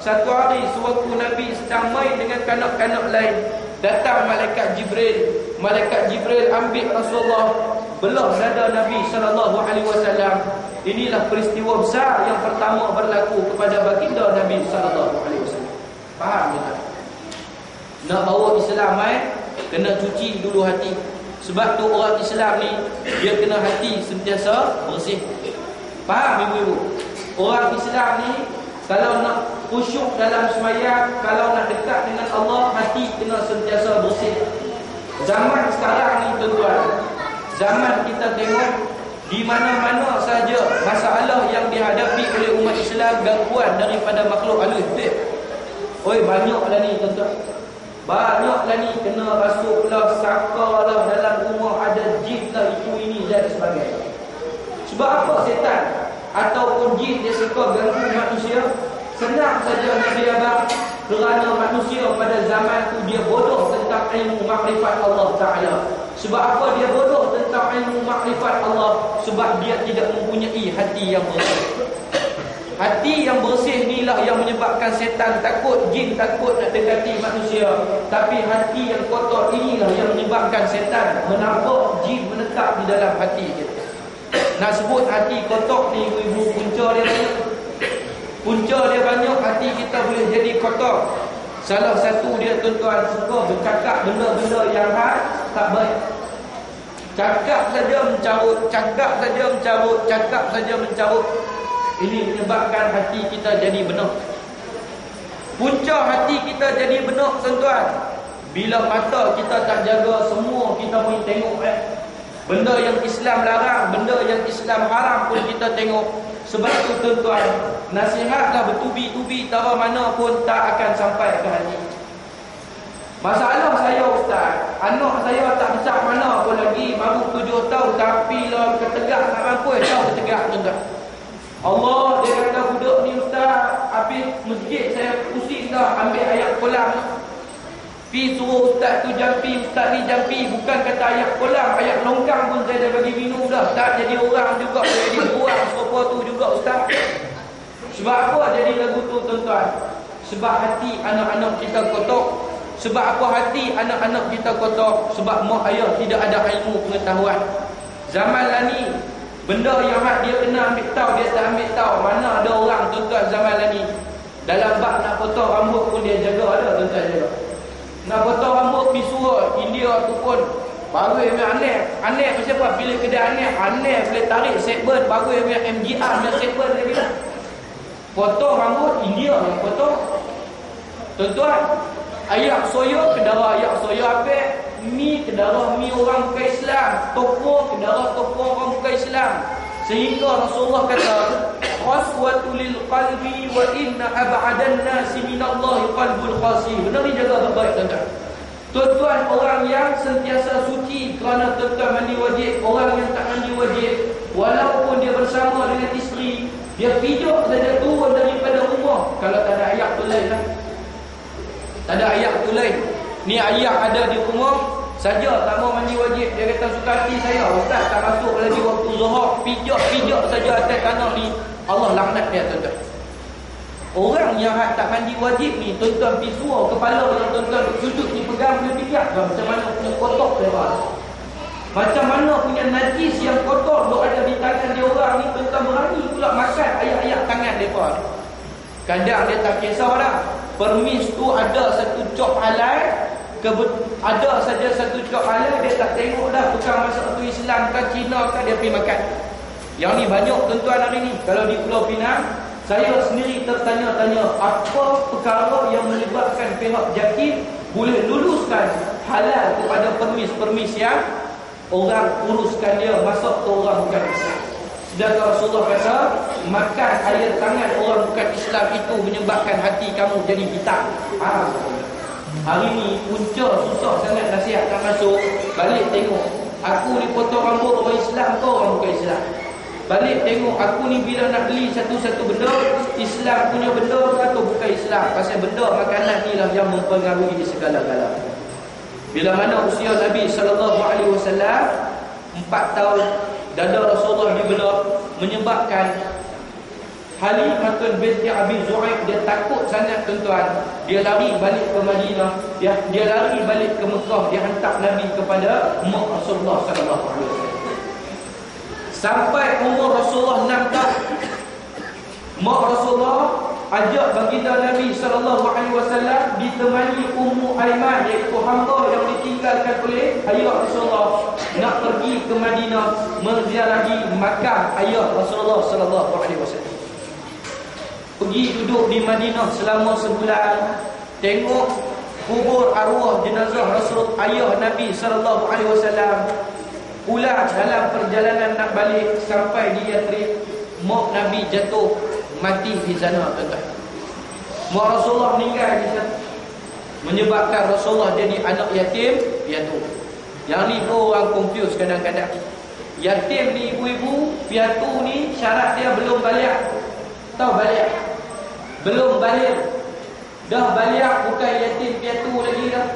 Satu hari sewaktu Nabi sedang main dengan kanak-kanak lain, datang malaikat Jibril. Malaikat Jibril ambil Rasulullah, belah dada Nabi SAW. Inilah peristiwa besar yang pertama berlaku kepada baginda Nabi SAW. Faham tak? Nak bawa Islam kena cuci dulu hati. Sebab tu orang Islam ni, dia kena hati sentiasa bersih. Faham ibu-ibu? Orang Islam ni kalau nak khusyuk dalam sembahyang, kalau nak dekat dengan Allah, hati kena sentiasa bersih. Zaman sekarang ni tuan-tuan, zaman kita tengok di mana-mana saja masalah yang dihadapi oleh umat Islam, gangguan daripada makhluk halus. Oi, banyaklah ni tuan-tuan. Banyaklah ni, kena rasuklah, sakalah, dalam rumah ada jin lah, itu ini dan sebagainya. Sebab apa setan ataupun jin dia suka ganggu manusia? Senang saja Nabi abang. Kerana manusia pada zaman tu dia bodoh tentang ilmu makrifat Allah Ta'ala. Sebab apa dia bodoh tentang ilmu makrifat Allah? Sebab dia tidak mempunyai hati yang bersih. Hati yang bersih inilah yang menyebabkan setan takut, jin takut nak dekati manusia. Tapi hati yang kotor inilah yang menyebabkan setan menampak jin menetap di dalam hati kita. Nak sebut hati kotor ni ibu-ibu, punca dia banyak. Punca dia banyak, hati kita boleh jadi kotor. Salah satu dia tuan-tuan, suka bercakap benda-benda yang tak baik. Cakap saja mencarut, cakap saja mencarut, cakap saja mencarut. Ini menyebabkan hati kita jadi benar. Punca hati kita jadi benar tuan-tuan, bila mata kita tak jaga, semua kita boleh tengok benda yang Islam larang, benda yang Islam haram pun kita tengok. Sebab tu tuan-tuan, nasihatlah bertubi-tubi tara mana pun tak akan sampai ke hati. Masalah saya ustaz, anak saya tak besar mana pun lagi, baru 7 tahun, tapi lah ketegak tak mampu tahu ketegak tuan-tuan. Allah, dia kata budak ni ustaz, habis masjid saya pusing dah ambil ayat kolam. Pi suruh ustaz tu jampi, ustaz ni jampi, bukan kata ayat kolam, ayat longkang pun saya dah bagi minum dah. Tak jadi orang juga, jadi orang sopa tu juga ustaz. Sebab apa jadi lagu tu tuan-tuan? Sebab hati anak-anak kita kotor. Sebab apa hati anak-anak kita kotor? Sebab mak ayah tidak ada ilmu pengetahuan. Zaman lah ni, benda yang dia kena ambil tahu, dia tak ambil tahu. Mana ada orang tuan-tuan zaman lah ni, dalam bab nak potong rambut pun dia jaga, ada tuan-tuan jaga. Nak potong rambut pergi suruh India tu pun baru yang aneh. Aneh macam apa? Bila kedai aneh boleh tarik segmen, baru yang MGR dan segmen dia bilang potong rambut India yang potong. Tuan-tuan, Ayak soya kedara ayak soya apik, mi kedara mi orang bukan Islam, topor kedara topor orang bukan Islam. Sehingga Rasulullah kata, qaswatul lil qalbi wa inna ab'adan nasi minallahi qalbul qasi. Benar ni jaga baik tuan-tuan. Tuan-tuan, orang yang sentiasa suci kerana tuan-tuan mandi wajib, orang yang tak mandi wajib, walaupun dia bersama dengan isteri, dia pijak saja turun daripada rumah kalau tak ada ayak tulai lah. Tak ada ayak tulai. Ni ayak ada di rumah saja, tak mau mandi wajib. Dia kata suka hati saya, ustaz tak masuk lagi waktu zuhur, pijak saja atas tanah ni, Allah laknat dia tuan-tuan. Orang yang tak mandi wajib ni, tuan-tuan pergi suar kepala yang tuan-tuan sujud ni pegang boleh fikir macam mana punya kotor dia. Macam mana punya najis yang kotor duk ada di tangan dia orang ni, tuan-tuan berani pula makan ayat-ayat tangan depa. Kadang dia tak kisah dah. Permis tu ada satu cop halal, ada saja satu cop halal, dia tak tengok dah tukang masak tu Islam ke Cina ke, dia pergi makan. Yang ni banyak tuan-tuan hari ni. Kalau di Pulau Pinang, saya sendiri tertanya-tanya apa perkara yang menyebabkan pihak JAKIM boleh luluskan halal kepada permis-permis yang orang uruskan dia masak tu orang bukan Islam. Sedangkan Rasulullah kata makan air tangan orang bukan Islam itu menyebabkan hati kamu jadi hitam. Hari ni punca susah sangat nasihat nak masuk. Balik tengok, aku ni potong rambut orang Islam ke orang bukan Islam. Balik tengok, aku ni bila nak beli satu-satu benda, Islam punya benda atau bukan Islam. Pasal benda makanan ni lah yang mempengaruhi di segala-galanya. Bila mana usia Nabi SAW 4 tahun, dada Rasulullah dibelah, menyebabkan Halimatun binti Abi Zu'aib dia takut sangat tuan-tuan. Dia lari balik ke Madinah, dia lari balik ke Mekah, dia hantar Nabi kepada mak Rasulullah SAW. Sampai umur Rasulullah 6 tahun, mak Rasulullah ajak baginda Nabi SAW ditemani Ummu Aiman, iaitu hamba yang ditinggalkan oleh ayah Rasulullah, nak pergi ke Madinah menziarahi makam ayah Rasulullah SAW. Pergi duduk di Madinah selama sebulan, tengok kubur arwah jenazah Rasul ayah Nabi SAW. Pula dalam perjalanan nak balik sampai di Yathrib, mak Nabi jatuh mati di sana tuan-tuan. Mak Rasulullah meninggal di sana, menyebabkan Rasulullah jadi anak yatim piatu. Yang ni pun orang confuse kadang-kadang. Yatim ni ibu-ibu, piatu ni syarat dia belum balik. Tahu balik? Belum balik. Dah balik bukan yatim piatu lagi dah.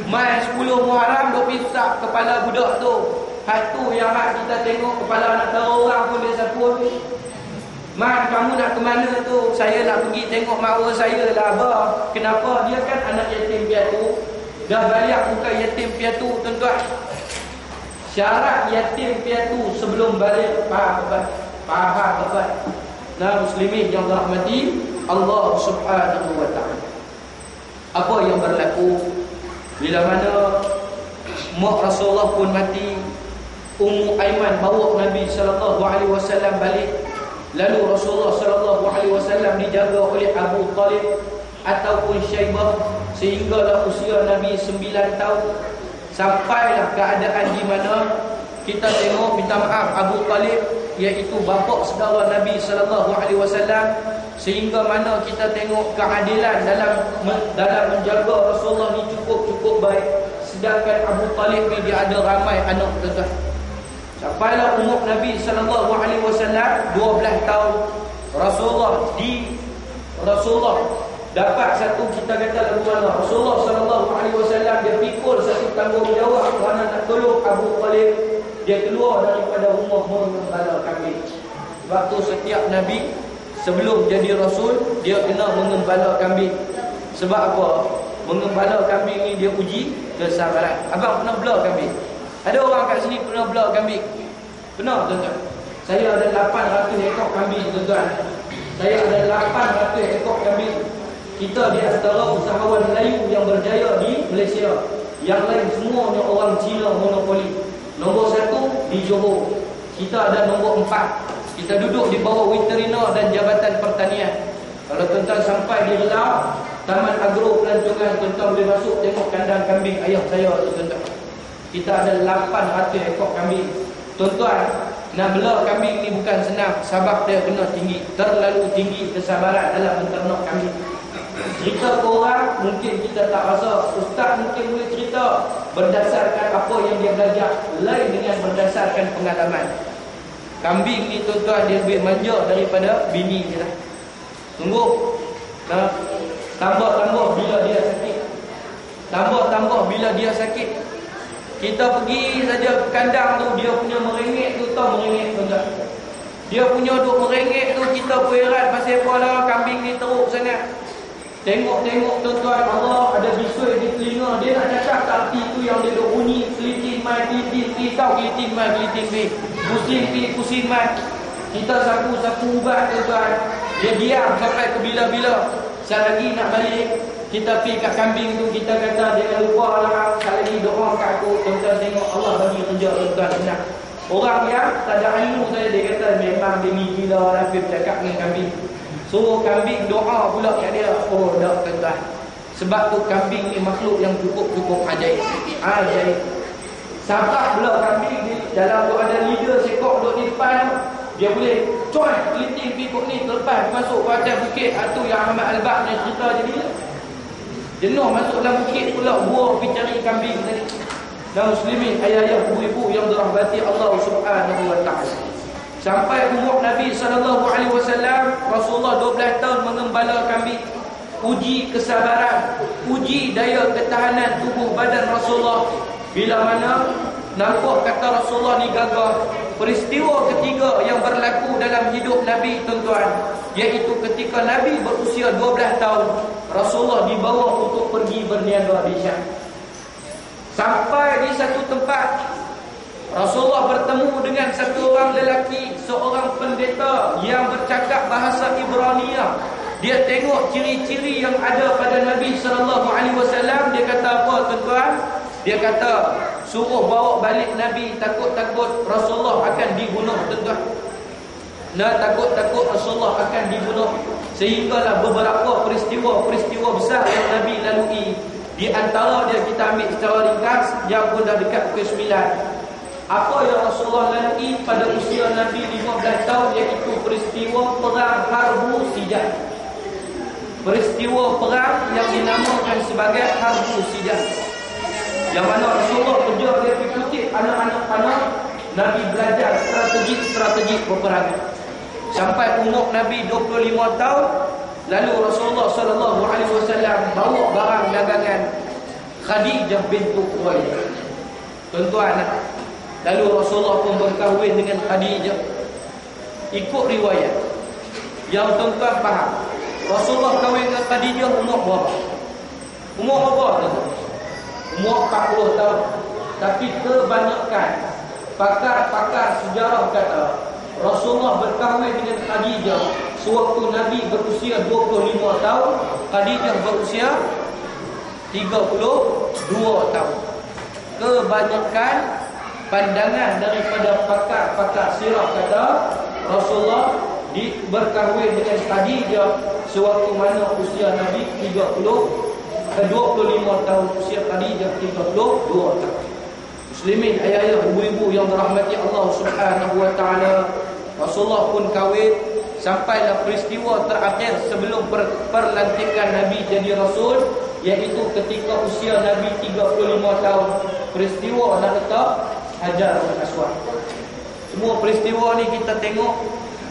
Mai 10 Muharram duk pisah kepala budak tu. Hak tu yang hak kita tengok kepala anak tahu orang pun dia sapun. Mak, kamu nak ke mana tu? Saya nak pergi tengok makwa saya lah, abah. Kenapa? Dia kan anak yatim piatu. Dah balik bukan yatim piatu tuan-tuan. Syarat yatim piatu sebelum balik, faham tuan. Nah, muslimin yang dirahmati Allah Subhanahu wa taala. Apa yang berlaku bila mana mak Rasulullah pun mati, Ummu Aiman bawa Nabi SAW balik. Lalu Rasulullah SAW dijaga oleh Abu Talib ataupun Syaibah sehinggalah usia Nabi 9 tahun. Sampailah keadaan di mana kita tengok, minta maaf, Abu Talib iaitu bapa saudara Nabi SAW, sehingga mana kita tengok keadilan dalam menjaga Rasulullah ni cukup baik. Sedangkan Abu Talib ni dia ada ramai anak tuan-tuan. Sampailah umur Nabi SAW 12 tahun. Rasulullah dapat satu, kita kata lagu mana, Rasulullah SAW dia pikul satu tanggungjawab kerana nak tolong Abu Talib. Dia keluar daripada rumah mengembala kambing. Waktu setiap Nabi sebelum jadi Rasul, dia kena mengembala kambing. Sebab apa? Mengembala kambing ni dia uji kesabaran. Abang pernah bela kambing? Ada orang kat sini pernah bela kambing? Benar tuan-tuan? Saya ada 800 ekor kambing tuan-tuan. Saya ada 800 ekor kambing. Kita di antara usahawan Melayu yang berjaya di Malaysia. Yang lain semuanya orang Cina monopoli. Nombor 1 di Johor. Kita ada nombor 4. Kita duduk di bawah veteriner dan Jabatan Pertanian. Kalau tuan-tuan sampai di Relau, Taman Agro Pelancongan, tuan-tuan boleh masuk tengok kandang kambing ayah saya tu tuan-tuan. Kita ada 800 ekor kambing. Tuan-tuan, nak bela kambing ni bukan senang. Sabar dia kena tinggi. Terlalu tinggi kesabaran dalam menternak kambing. Cerita ke orang, mungkin kita tak rasa. Ustaz mungkin boleh cerita berdasarkan apa yang dia belajar, lain dengan berdasarkan pengalaman. Kambing ni tuan-tuan, dia lebih manja daripada bini je lah. Tunggu. Tambah-tambah bila dia sakit. Tambah-tambah bila dia sakit. Kita pergi saja ke kandang tu, dia punya merengek tu, tahu merengek tu tak? Dia punya duk merengek tu, kita pun heran pasal apa lah kambing ni teruk sangat. Tengok-tengok tuan-tuan, Allah ada bisui di telinga. Dia nak cakap tak arti tu yang dia duk bunyi. Kelitin mai, kelitin pi, tahu kelitin mai, kelitin pi. Pusing pi, pusing mai. Kita sapu-sapu ubat tuan-tuan. Dia diam sampai ke bila-bila. Sekali lagi nak balik, kita pergi kat kambing tu, kita kata jangan lupa lah, sekali lagi doa kat aku. Tuan-tuan tengok Allah bagi kerja tuan-tuan senang. Orang yang tak ada ilmu saya, dia kata memang dia ni gila lah pergi bercakap dengan kambing. Suruh kambing doa pula kat dia. Oh tak tuan-tuan. Sebab tu kambing ni makhluk yang cukup ajaib. Ajaib. Sabar pula kambing ni, dalam tu ada leader sekok duduk di depan. Dia boleh coy keliting pikuk ni terlepas masuk ke atas bukit. Itu yang Ahmad Al-Baq ni cerita jadi jenuh masuk dalam bukit pula, buah pergi cari kambing tadi. Dan muslimin, ayah-ayah, ibu-ibu yang dirahmati Allah Subhanahu wa taala. Sampai umur Nabi SAW, Rasulullah 12 tahun mengembala kambing. Uji kesabaran, uji daya ketahanan tubuh badan Rasulullah. Bila mana nampak kata Rasulullah ni gagah. Peristiwa ketiga yang berlaku dalam hidup Nabi tuan-tuan, iaitu ketika Nabi berusia 12 tahun, Rasulullah dibawa untuk pergi berniaga di Syam. Sampai di satu tempat, Rasulullah bertemu dengan satu orang lelaki, seorang pendeta yang bercakap bahasa Ibrania. Dia tengok ciri-ciri yang ada pada Nabi SAW. Dia kata apa tuan-tuan? Dia kata suruh bawa balik Nabi, takut-takut Rasulullah akan dibunuh tuan-tuan. Takut-takut Rasulullah akan dibunuh. Sehinggalah beberapa peristiwa besar yang Nabi lalui. Di antara dia kita ambil secara ringkas, yang pun dah dekat ke 9. Apa yang Rasulullah lalui pada usia Nabi 15 tahun, iaitu peristiwa perang Harbu Sijah. Peristiwa perang yang dinamakan sebagai Harbu Sijah, yang mana Rasulullah kerja dia ikuti anak-anak panah. Nabi belajar strategi peperangan. Sampai umur Nabi 25 tahun, lalu Rasulullah SAW bawa barang dagangan Khadijah bintu Khuwailid. Tuan-tuan, lalu Rasulullah pun berkahwin dengan Khadijah. Ikut riwayat yang tuan-tuan faham, Rasulullah kahwin dengan Khadijah umur berapa? Umur berapa tuan-tuan? Umur 40 tahun. Tapi kebanyakan pakar-pakar sejarah kata Rasulullah berkahwin dengan Khadijah sewaktu Nabi berusia 25 tahun, Khadijah berusia 32 tahun. Kebanyakan pandangan daripada pakar-pakar sirah kata Rasulullah berkahwin dengan Khadijah sewaktu mana usia Nabi 25 tahun, usia Khadijah 32 tahun. Muslimin, ayah-ayah, ibu-ibu yang dirahmati Allah Subhanahu wa taala, Rasulullah pun kahwin. Sampailah peristiwa terakhir sebelum perlantikan Nabi jadi Rasul, iaitu ketika usia Nabi 35 tahun. Peristiwa nak letak Hajarul Aswad. Semua peristiwa ni kita tengok,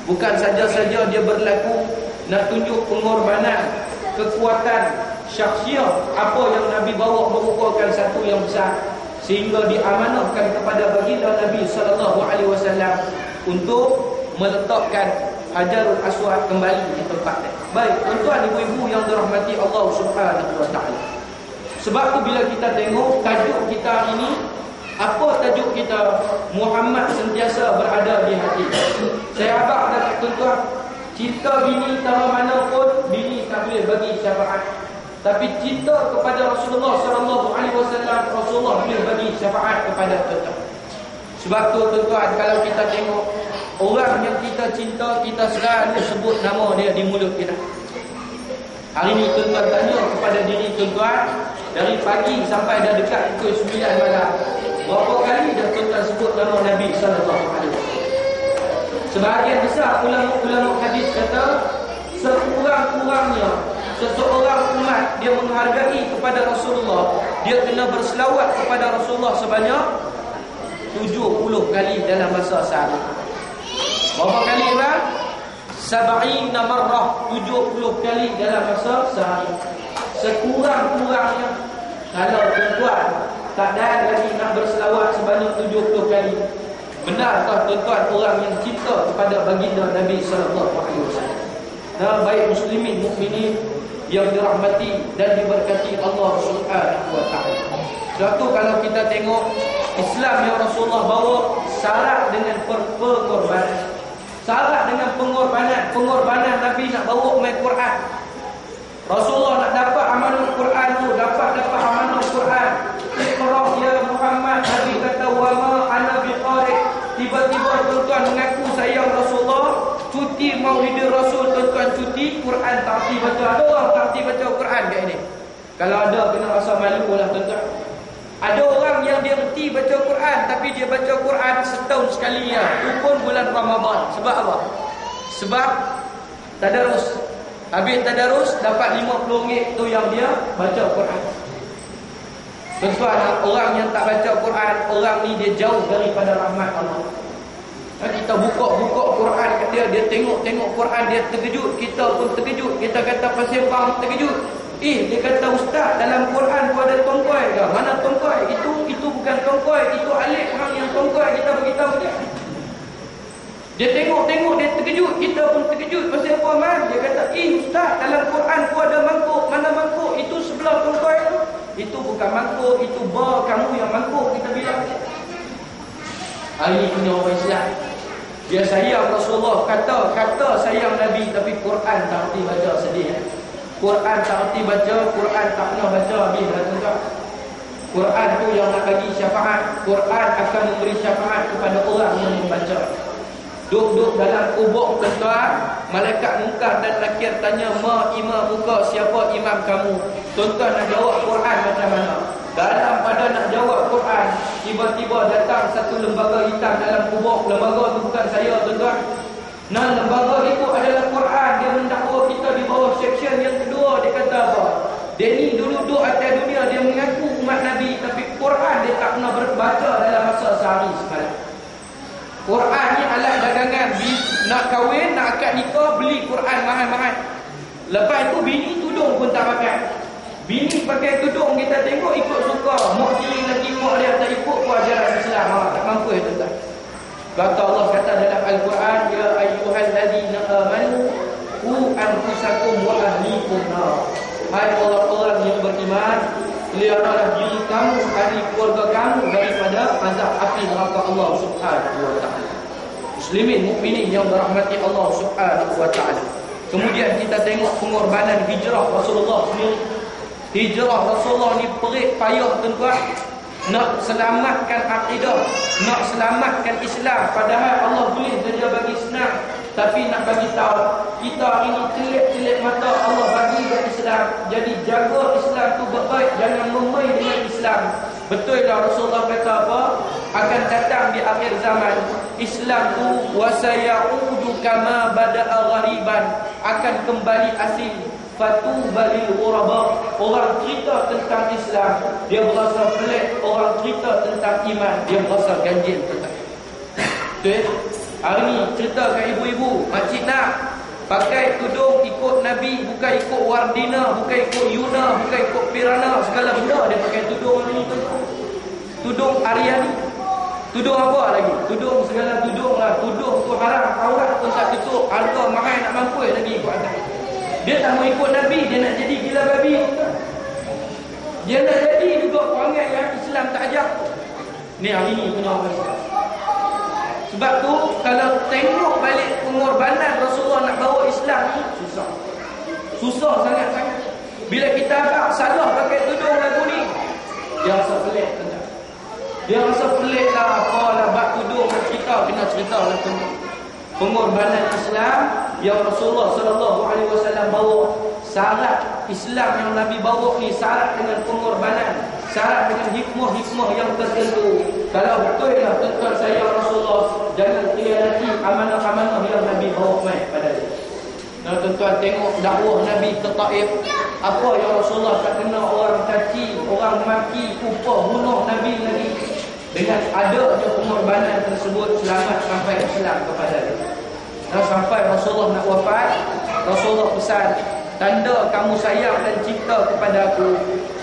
bukan saja-saja dia berlaku nak tunjuk pengorbanan, kekuatan syakhsiah apa yang Nabi bawa merupakan satu yang besar, sehingga diamanahkan kepada baginda Nabi SAW untuk meletakkan Hajarul Aswad kembali di tempatnya. Baik, tuan-tuan ibu-ibu yang dirahmati Allah Subhanahu wa taala. Sebab tu bila kita tengok tajuk kita hari ini, apa tajuk kita? Muhammad sentiasa berada di hati. Saya abang kata tuan-tuan, cinta bini tahu mana pun bini tak boleh bagi syafaat. Tapi cinta kepada Rasulullah SAW, Rasulullah boleh bagi syafaat kepada kita. Sebab tu tuan-tuan, kalau kita tengok orang yang kita cinta, kita selalu sebut nama dia di mulut kita. Hari ni tuan-tuan tanya kepada diri tuan-tuan, dari pagi sampai dah dekat pukul 9 malam, berapa kali dah tuan-tuan sebut nama Nabi sallallahu alaihi wasallam? Sebahagian besar ulama hadis kata, sekurang-kurangnya seseorang umat dia menghargai kepada Rasulullah, dia kena berselawat kepada Rasulullah sebanyak 70 kali dalam masa sehari. Berapa kali bang? 70 marrah, 70 kali dalam masa sehari. Sekurang-kurangnya, kalau tuan-tuan tak ada lagi nak berselawat sebanyak 70 kali, benarkah tuan-tuan orang yang cinta kepada baginda Nabi sallallahu alaihi wasallam? Nah, baik muslimin mukminin yang dirahmati dan diberkati Allah Subhanahu wa taala. Suatu kalau kita tengok Islam yang Rasulullah bawa syarat dengan pengorbanan. Syarat dengan pengorbanan Nabi nak bawa mai Quran. Rasulullah nak dapat amanah Quran tu, dapat amanah Quran. Iqra ya Muhammad, Nabi kata wa ma ana biqari. Tiba-tiba tuan-tuan mengaku sayang Rasulullah, cuti Maulid Rasul, tuan-tuan cuti Quran tak erti baca. Ada orang tak erti baca Quran kat ini? Kalau ada kena rasa malu lah tuan-tuan. Ada orang yang dia erti baca Quran, tapi dia baca Quran setahun sekali ya, itu pun bulan Ramadan. Sebab apa? Sebab tadarus. Habis tadarus dapat RM50 tu yang dia baca Quran. Tuan-tuan, orang yang tak baca Quran, orang ni dia jauh daripada rahmat Allah. Kita buka Quran kat dia tengok Quran, dia terkejut, kita pun terkejut. Kita kata pasal faham terkejut. Dia kata ustaz, dalam Quran tu ada tongkoi ke? Mana tongkoi? Itu bukan tongkoi, itu alif hang yang tongkoi, kita beritahu dia. Dia tengok dia terkejut, kita pun terkejut. Pasal apa man? Dia kata, ustaz, dalam Quran tu ada mangkuk. Mana mangkuk? Itu sebelah tongkoi tu. Itu bukan mangkuk, itu bar kamu yang mangkuk, kita bilang. Hari ni punya orang Islam, dia sayang Rasulullah, kata sayang Nabi, tapi Quran tak erti baca, sedih. Quran tak erti baca, Quran tak pernah baca habis dah tuan. Quran tu yang nak bagi syafaat. Quran akan memberi syafaat kepada orang yang membaca. Duduk dalam kubur tuan-tuan, malaikat munkar dan nakir tanya, ma imam muka, siapa imam kamu? Tuan-tuan nak jawab Quran macam mana? Dalam pada nak jawab Quran, tiba-tiba datang satu lembaga hitam dalam kubur. Lembaga tu bukan saya tuan-tuan. Nah, lembaga itu adalah Quran. Dia mendakwa kita di bawah section yang kedua. Dia kata apa? Dia ni duduk atas dunia, dia mengaku umat Nabi, tapi Quran dia tak pernah berbaca dalam masa sehari semalam. Quran ni alat dagangan. Nak kahwin, nak akad nikah, beli Quran mahal-mahal. Lepas itu bini tudung pun tak pakai. Bini pakai tudung, kita tengok ikut suka. Mak tiri lagi mak dia tak ikut pun ajaran Islam. Tak mampu ya tuan-tuan. Kata Allah kata dalam Al-Quran, ya ayyuhalladzina amanu qu anfusakum wa ahlikum nar. Hai orang-orang yang beriman, peliharalah diri kamu, ahli keluarga kamu daripada azab api neraka Allah Subhanahu wa taala. Muslimin mukminin yang dirahmati Allah Subhanahu wa taala. Kemudian kita tengok pengorbanan hijrah Rasulullah sendiri. Hijrah Rasulullah ni perit payah tuan-tuan. Nak selamatkan akidah, nak selamatkan Islam. Padahal Allah boleh saja bagi senang, tapi nak bagi tahu kita ini celik-celik mata Allah bagi ke Islam. Jadi jaga Islam tu baik, jangan memai dengan Islam. Betul dah Rasulullah kata apa? Akan datang di akhir zaman Islam tu wasayaudu kama bada'a ghariban, akan kembali asing. Fatuba lil ghuraba. Orang cerita tentang Islam, dia berasa pelik. Orang cerita tentang iman, dia berasa ganjil. Betul? Hari ni cerita kat ibu-ibu, makcik nak pakai tudung ikut Nabi, bukan ikut Wardina, bukan ikut Yuna, bukan ikut Pirana, segala benda dia pakai tudung hari ni tuan. Tudung Aryani. Tudung apa lagi? Tudung segala tudung lah. Tudung tu haram, aurat pun tak tutup, harga mahal nak mampu lagi ikut atas. Dia tak mau ikut Nabi, dia nak jadi gila babi. Dia nak jadi juga perangai yang Islam tak ajak. Ni hari ni punya orang Islam. Sebab tu kalau tengok balik pengorbanan Rasulullah nak bawa Islam ni, susah. Susah sangat-sangat. Bila kita agak salah pakai tudung lagu ni, dia rasa pelik. Dia rasa pelik lah, apalah bab tudung kita kena cerita lah tentang pengorbanan Islam yang Rasulullah sallallahu alaihi wasallam bawa. syarat Islam yang Nabi bawa ni syarat dengan pengorbanan, syarat dengan hikmah-hikmah yang tertentu. Kalau betul lah tuan-tuan saya Rasulullah, jangan khianati amanah-amanah yang Nabi bawa mai pada dia. Kalau tuan-tuan tengok dakwah Nabi ke Taif, apa yang Rasulullah tak kena orang caci, orang maki, upah, bunuh Nabi lagi. Dengan ada je pengorbanan tersebut, selamat sampai Islam kepada dia. Dan sampai Rasulullah nak wafat, Rasulullah pesan, tanda kamu sayang dan cinta kepada aku,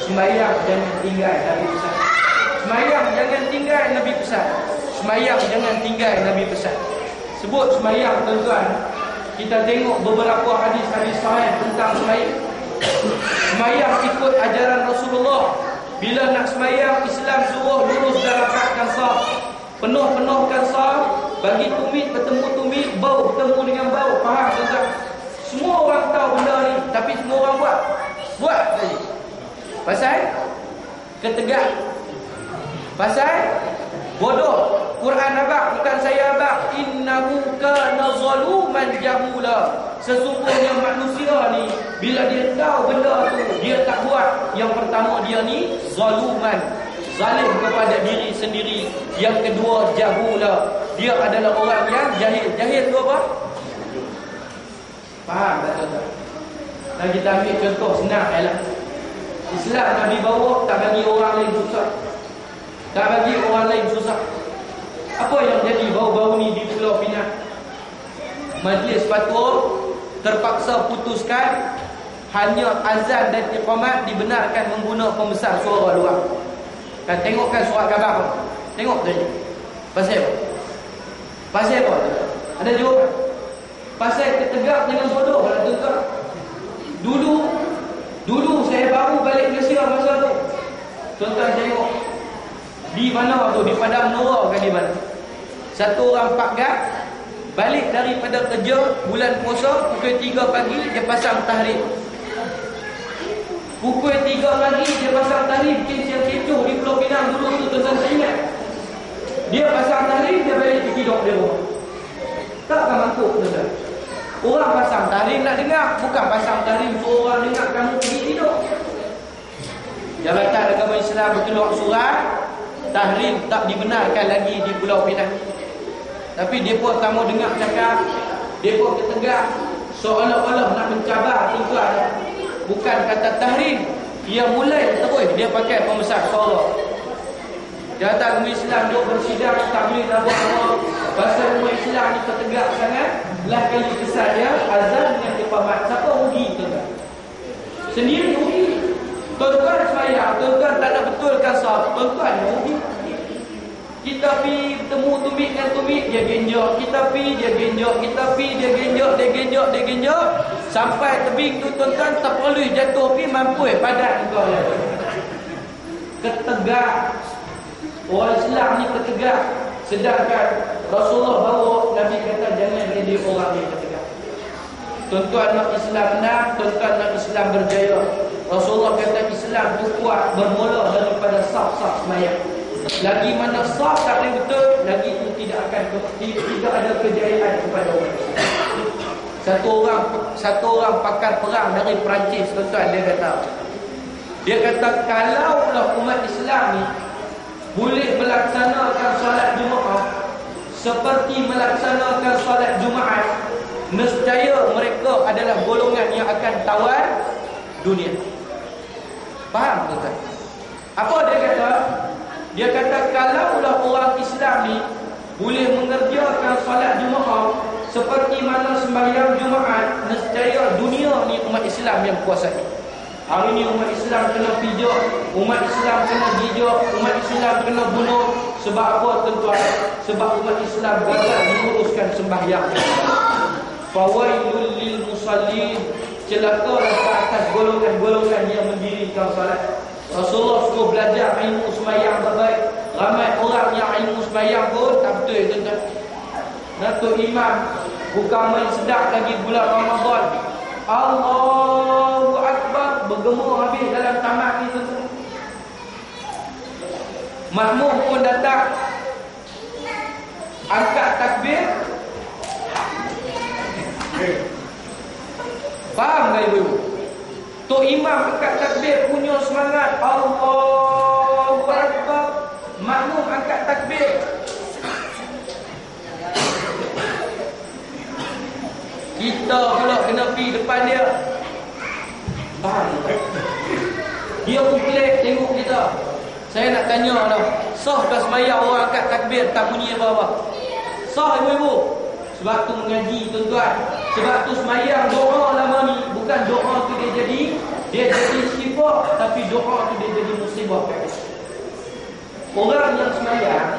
sembahyang jangan tinggal, Nabi pesan. Sembahyang jangan tinggal, Nabi pesan. Sembahyang jangan tinggal, Nabi pesan. Sebut sembahyang tuan-tuan, kita tengok beberapa hadis-hadis sahih tentang sembahyang. Sembahyang ikut ajaran Rasulullah. Bila nak sembahyang, Islam suruh lurus dan rapatkan saf, penuh-penuhkan saf, bagi tumit bertemu tumit, bau bertemu dengan bau. Faham tuan-tuan? Semua orang tahu benda ni, tapi semua orang buat saja. Pasal ketegang, pasal bodoh. Quran abang, bukan saya abang. Innahu kana zaluman jahula. Sesungguhnya manusia ni, bila dia tahu benda tu, dia tak buat. Yang pertama dia ni zaluman, zalim kepada diri sendiri. Yang kedua jahula, dia adalah orang yang jahil. Jahil tu apa? Faham tak tuan-tuan? Dan kita ambil contoh senang ialah Islam Nabi bawa tak bagi orang lain susah, tak bagi orang lain susah. Apa yang jadi baru-baru ni di Pulau Pinang? Majlis fatwa terpaksa putuskan hanya azan dan iqamat dibenarkan menggunakan pembesar suara luar. Kan tengokkan surat khabar. Tengok tadi. Pasal apa? Pasal apa? Ada jawapan? Pasal ketegak dengan bodoh lah tuan-tuan. Dulu saya baru balik Malaysia masa tu. Tuan-tuan tengok di mana tu, di Padang Nora kan di mana. Satu orang Pak Gad balik daripada kerja bulan puasa pukul 3 pagi dia pasang tahrim. Pukul 3 pagi dia pasang tahrim, kecoh di Pulau Pinang dulu tu tuan-tuan saya ingat. Dia pasang tahrim, dia balik pergi duduk di rumah. Takkan mampu tuan-tuan. Orang pasang tahrim nak dengar, bukan pasang tahrim suruh orang dengar kamu pergi tidur. Jabatan Agama Islam berkeluar surat tahrim tak dibenarkan lagi di Pulau Pinang. Tapi mereka kamu dengar cakap, mereka ketegak seolah-olah nak mencabar tuan-tuan. Bukan kata tahrim, dia mulai terus dia pakai pembesar suara. Jabatan Agama Islam duk bersidang tak boleh nak buat apa. Pasal umat Islam ni ketegak sangat. Lah kali kesal dia azan dengan iqamat. Siapa rugi tuan-tuan? Sendiri rugi. Tuan-tuan sembahyang, tuan-tuan tak nak betulkan saf, tuan-tuan rugi. Kita pi bertemu tumit dengan tumit, dia genjok. Kita pi, dia genjok. Kita pi, dia genjok. Dia genjok, dia genjok. Sampai tebing tu tuan-tuan terpelus jatuh pi mampu padat kau ya. Ketegak. Orang Islam ni ketegak. Sedangkan Rasulullah bawa Nabi kata jangan jadi orang yang ketegak. Tuan-tuan nak Islam nak, tuan-tuan nak Islam berjaya. Rasulullah kata Islam tu kuat bermula daripada saf-saf sembahyang. Lagi mana saf tak boleh betul, lagi itu tidak ada kejayaan kepada umat Islam. Satu orang pakar perang dari Perancis tuan-tuan, dia kata kalaulah umat Islam ni boleh melaksanakan solat Jumaat seperti melaksanakan solat Jumaat, nescaya mereka adalah golongan yang akan tawan dunia. Faham tuan-tuan? Apa dia kata? Dia kata kalaulah orang Islam ni boleh mengerjakan solat Jumaat seperti mana sembahyang Jumaat, nescaya dunia ni umat Islam yang kuasai. Hari ni umat Islam kena pijak, umat Islam kena jijak, umat Islam kena bunuh. Sebab apa tuan-tuan? Sebab umat Islam gagal menguruskan sembahyang. Fawailul lil musallin, celakalah ke atas golongan-golongan yang mendirikan salat. Rasulullah suruh belajar ilmu sembahyang terbaik. Ramai orang yang ilmu sembahyang pun tak betul tuan-tuan. Datuk Imam bukan main sedap lagi bulan Ramadan. Allahu Akbar bergema habis dalam tamat ni tuan-tuan. Makmum pun datang angkat takbir. Faham tak ibu? Tok imam angkat takbir, punya semangat, Allahu Akbar. Makmum angkat takbir. Kita pula kena pergi depan dia. Faham? Dia pun pelik tengok kita. Saya nak tanya dah, sah dah sembahyang orang angkat takbir tak bunyi apa-apa? Sah ibu-ibu? Sebab tu mengaji tuan-tuan. Sebab tu sembahyang doa lama ni, bukan doa tu dia jadi sifat, tapi doa tu dia jadi musibah. Orang yang sembahyang,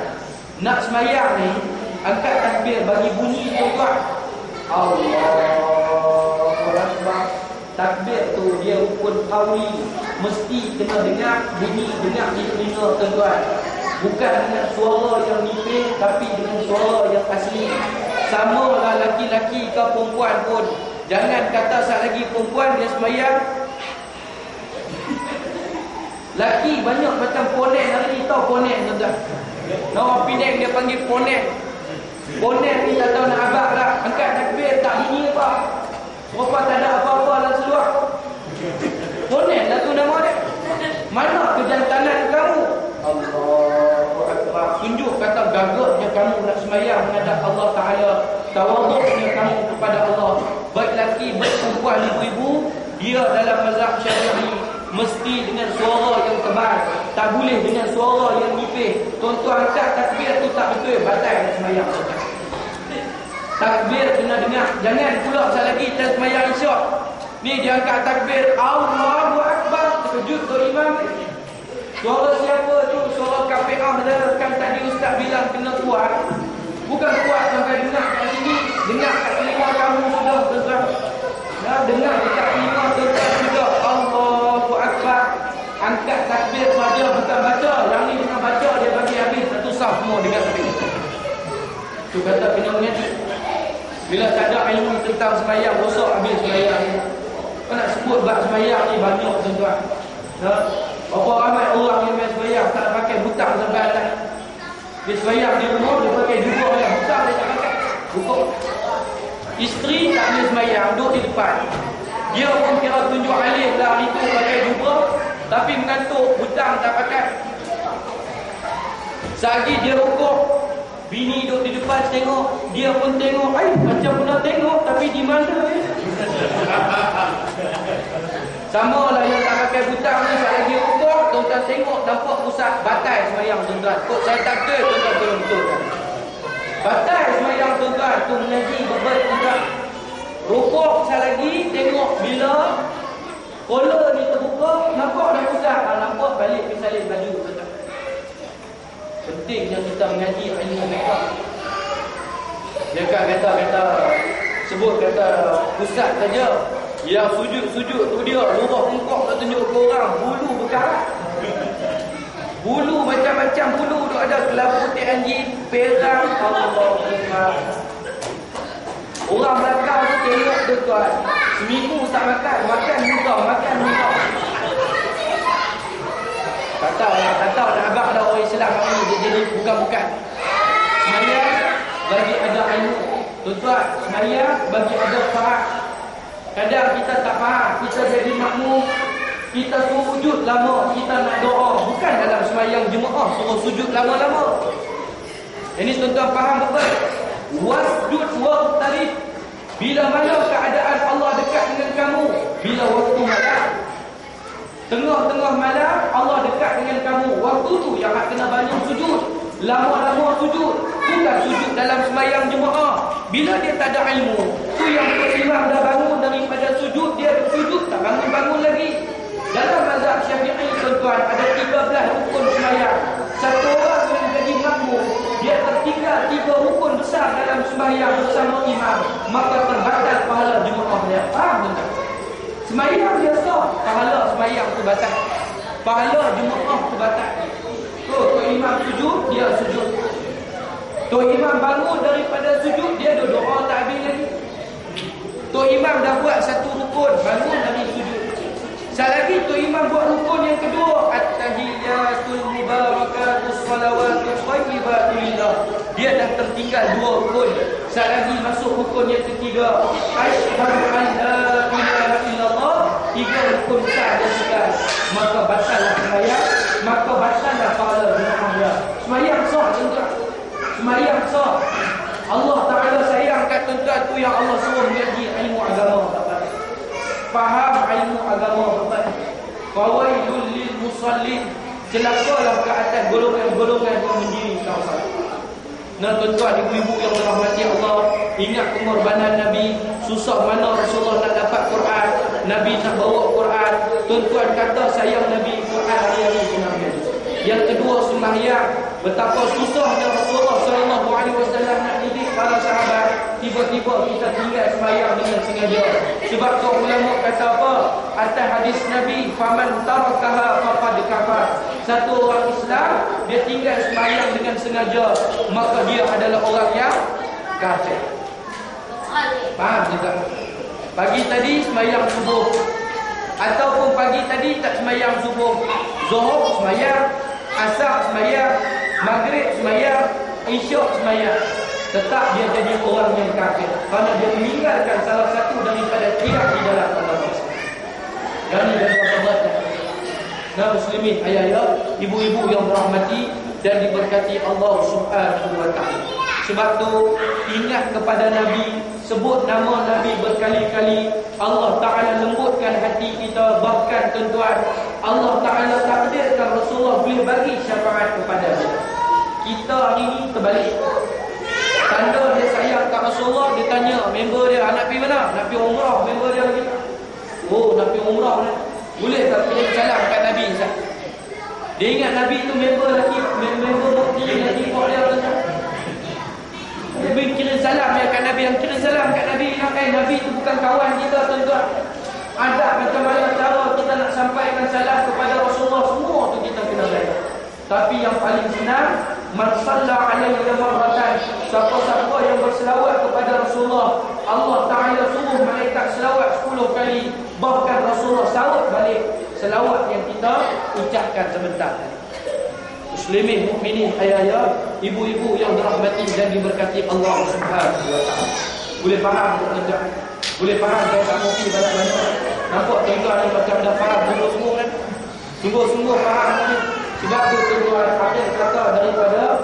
nak sembahyang ni, angkat takbir bagi bunyi tuan-tuan. Allahu Akbar. Takbir tu dia rukun qauli, mesti kena dengar bunyi, dengar di telinga tuan-tuan. Bukan dengan suara yang nipis, tapi dengan suara yang asli. Sama lah laki-laki ke perempuan pun. Jangan kata sat lagi perempuan dia sembahyang. Laki banyak macam ponen hari ni, tahu ponen tuan-tuan. Orang Penang dia panggil ponen. Ponen ni tak tahu nak abang lah. Angkat takbir tak bunyi apa. Berapa tak ada apa-apa dalam seluar. Ponen lah tu nama dia. Mana kejantanan kamu? Allahu Akbar. Tunjuk kata gagaknya kamu nak sembahyang menghadap Allah Ta'ala. Tawaduknya kamu kepada Allah. Baik lelaki, baik perempuan, ibu-ibu, dia dalam mazhab Syafi'i mesti dengan suara yang tebal. Tak boleh dengan suara yang nipis. Tuan-tuan angkat takbir tu tak betul, batal sembahyang. Takbir kena dengar. Jangan pula sekali lagi kita sembahyang isyak. Ni dia angkat takbir, Allahu Akbar. Terkejut tu imam. Suara siapa tu? Suara kafiah dah. Kan tadi ustaz bilang kena kuat. Bukan kuat sampai dengar kat sini. Dengar kat telinga kamu sudah tuan-tuan. Dah dengar dekat telinga tuan-tuan sudah. Allahu Akbar. Angkat takbir saja, bukan baca. Yang ni dengan baca dia bagi habis satu saf semua dengar takbir. Tu kata kena mengaji. Bila tak ada ilmu tentang sembahyang, rosak habis sembahyang. Kau nak sebut bab sembahyang ni banyak tuan-tuan. Berapa ramai orang yang main sembahyang tak pakai butang sampai atas. Dia sembahyang di rumah, dia pakai jubah yang butang dia tak pakai. Buka. Isteri tak boleh sembahyang, duduk di depan. Dia pun kira tunjuk alih lah itu pakai jubah, tapi mengantuk, butang tak pakai. Sehari dia rukuk, bini duduk di depan tengok, dia pun tengok, macam pernah tengok tapi di mana sama lah yang tak pakai butang ni, saya lagi rukuk, tuan-tuan tengok, nampak pusat, batal sembahyang tuan-tuan. Kok saya takdir tuan-tuan tolong betulkan. Batal sembahyang tuan-tuan, tu mengaji berbalik tuan-tuan. Rukuk saya lagi, tengok bila kola ni terbuka, nampak dah pusat, nampak balik pergi salin baju tuan-tuan. Pentingnya kita mengaji ilmu mereka. Dia kata sebut kata pusat saja. Yang sujud tu dia lurah bengkok tak tunjuk ke orang, bulu berkarat. Bulu macam-macam bulu tu ada, kelabu putih anjing, perang, Allah. Orang belakang tu tengok tuan-tuan. Seminggu tak makan murah. Tak tahu dah abang dah orang Islam ni dia jadi bukan. Sembahyang bagi ada ilmu. Tuan-tuan, sembahyang bagi ada faham. Kadang kita tak faham, kita jadi makmum, kita suruh sujud lama, kita nak doa. Bukan dalam sembahyang jemaah suruh sujud lama-lama. Ini tuan-tuan faham betul. Wasjud waqtarib. Bila mana keadaan Allah dekat dengan kamu? Bila waktu malam. Tengah-tengah malam Allah dekat dengan kamu. Waktu tu yang nak kena banyak sujud. Lama-lama sujud. Bukan sujud dalam sembahyang jemaah. Bila dia tak ada ilmu, tu yang imam dah bangun daripada sujud, dia sujud tak bangun-bangun lagi. Dalam mazhab Syafi'i tuan-tuan ada 13 rukun sembahyang. Satu orang yang jadi makmum, dia tertinggal 3 rukun besar dalam sembahyang bersama imam, maka terbatal pahala jemaah dia. Faham tuan-tuan? Sembahyang dia sah, pahala sembahyang tu batal. Pahala jemaah tu batal. Tu imam sujud, dia sujud. Tu imam bangun daripada sujud, dia doa tak habis lagi. Tu imam dah buat satu rukun, bangun dari sujud. Selagi tu imam buat rukun yang kedua, at-tahiyyatul mubarakatus salawatus thayyibatu lillah. Dia dah tertinggal 2 rukun. Selagi masuk rukun yang ketiga, asyhadu an la ilaha illallah, 3 pun sah dan sekal, maka batallah sembahyang, maka batallah pahala jemaahnya. Sembahyang sah tuan-tuan. Sembahyang sah. Allah Ta'ala sayang kat tuan-tuan tu yang Allah suruh mengaji ilmu agama. Faham ilmu agama. Fawailul lil musallin. Celakalah ke atas golongan-golongan yang mendiri salat. Nah tuan-tuan, ibu-ibu yang dirahmati Allah, ingat pengorbanan Nabi. Susah mana Rasulullah nak dapat Quran, Nabi nak bawa Quran. Tuan-tuan kata sayang Nabi, Quran hari-hari kena ambil. Yang kedua, sembahyang. Betapa susahnya Rasulullah SAW nak didik para sahabat. Tiba-tiba kita tinggal sembahyang dengan sengaja. Sebab tu ulama kata apa? Atas hadis Nabi, faman tarakaha faqad kafar. Satu orang Islam, dia tinggal sembahyang dengan sengaja, maka dia adalah orang yang kafir. Faham tak? Pagi tadi sembahyang subuh, ataupun pagi tadi tak sembahyang subuh, Zuhur sembahyang, Asar sembahyang, Maghrib sembahyang, Isyak sembahyang, tetap dia jadi orang yang kafir kerana dia meninggalkan salah satu daripada tiang di dalam agama Islam. Dan daripada nah muslimin, ayah-ayah, ibu-ibu yang dirahmati dan diberkati Allah Subhanahu wa taala. Sebab tu ingat kepada Nabi, sebut nama Nabi berkali-kali. Allah Taala lembutkan hati kita. Bahkan tuan-tuan, Allah Taala takdirkan Rasulullah boleh bagi syafaat kepada dia. Kita hari ini terbalik. Tanda dia sayang kat Rasulullah, dia tanya member dia, nak pergi mana? Nak pergi umrah. Member dia lagi, oh nak pergi umrah ni. Boleh tak kirim salam kat Nabi Isa? Dia ingat Nabi tu member lagi, member bukti lagi buat dia tuan-tuan. Nabi kirim salam ya kat Nabi, yang kirim salam kat Nabi, Nabi tu bukan kawan kita tuan-tuan. Ada macam mana cara kita nak sampaikan salam kepada Rasulullah, semua tu kita kena belajar. Tapi yang paling senang, man salla alaihi marratan, siapa-siapa yang berselawat kepada Rasulullah, Allah Ta'ala suruh malaikat selawat 10 kali. Bahkan Rasulullah sahut balik selawat yang kita ucapkan sebentar tadi. Muslimin, mukminin, ayah-ayah, ibu-ibu yang dirahmati dan diberkati Allah Subhanahu wa taala. Boleh faham tak? Boleh faham saya tak kopi banyak-banyak. Nampak tuan-tuan ni macam dah faham sungguh-sungguh kan? Sungguh-sungguh faham ni. Sebab tu tuan-tuan, akhir kata daripada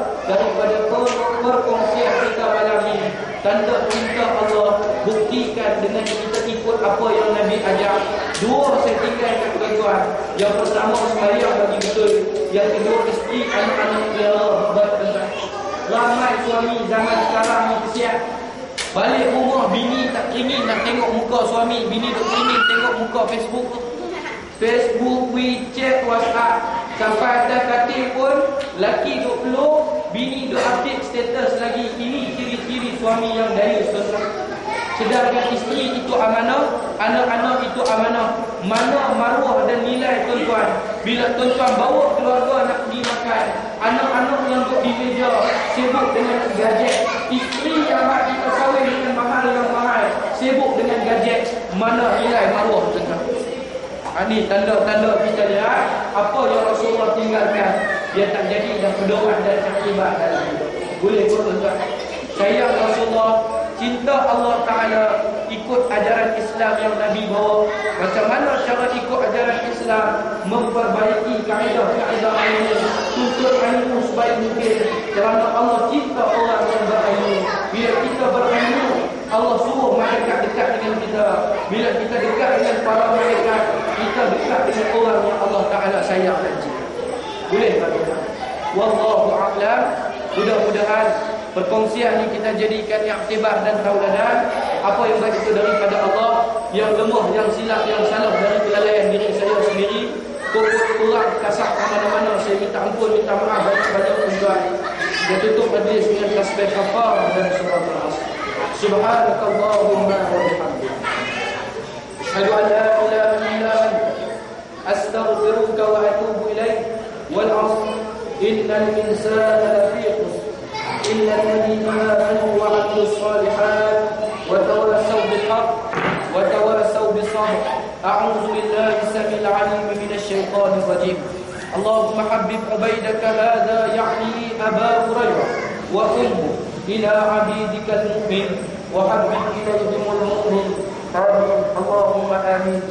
perkongsian kita malam ini, tanda cinta Allah buktikan dengan kita ikut apa yang Nabi ajar. Dua saya tinggalkan tuan-tuan. Yang pertama, sembahyang bagi betul. Yang kedua, isteri anak-anak dia bertuan. Ramai suami zaman sekarang ni kesian. Balik rumah bini tak teringin nak tengok muka suami, bini tak teringin tengok muka Facebook, WeChat, WhatsApp. Sampai atas katil pun laki duk peluk, bini duk update status lagi. Ini ciri-ciri suami yang dayus tuan-tuan. Sedangkan isteri itu amanah, anak-anak itu amanah. Mana maruah dan nilai tuan-tuan? Bila tuan-tuan bawa keluarga nak pergi makan, anak-anak yang duduk di meja sibuk dengan gadget, isteri yang nak kita kahwin dengan mahal yang mahal sibuk dengan gadget, mana nilai maruah tuan-tuan? Ini tanda-tanda kita lihat apa yang Rasulullah tinggalkan, dia tak jadi dan pedoman dan akibat dalam hidup. Boleh pun tuan-tuan. Sayang Rasulullah, cinta Allah Ta'ala, ikut ajaran Islam yang Nabi bawa. Macam mana cara ikut ajaran Islam? Memperbaiki kaedah-kaedah ilmu, tuntut ilmu sebaik mungkin. Kerana Allah cinta orang yang berilmu. Bila kita berilmu, Allah suruh malaikat dekat dengan kita. Bila kita dekat dengan para malaikat, kita dekat dengan orang yang Allah Ta'ala sayang dan cinta. Boleh tak? Wallahu a'lam. Mudah-mudahan perkongsian ini kita jadikan iktibar dan tauladan. Apa yang baik itu daripada Allah, yang lemah, yang silap, yang salah dari kelalaian diri saya sendiri, kurang kasar mana-mana, saya minta ampun, minta maaf banyak-banyak tuan-tuan. Kita tutup majlis dengan tasbih kafarah dan surah Al-Asr. Subhanakallahumma wa bihamdika, asyhadu an la ilaha illa anta, astaghfiruka wa atubu ilaik. Wal 'asr, innal insana lafi khusr إلا الذين آمنوا وعملوا الصالحات وتواصوا بالحق وتواصوا بالصبر. أعوذ بالله السميع العليم من الشيطان الرجيم. اللهم حبب عبيدك هذا يعني أبا هريرة وأمه إلى عبيدك المؤمن وحبب إليهم المؤمن. آمين اللهم آمين.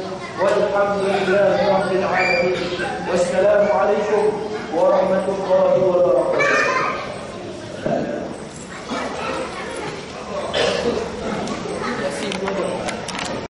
Walhamdulillahirabbil alamin. Wassalamu alaikum warahmatullahi wabarakatuh.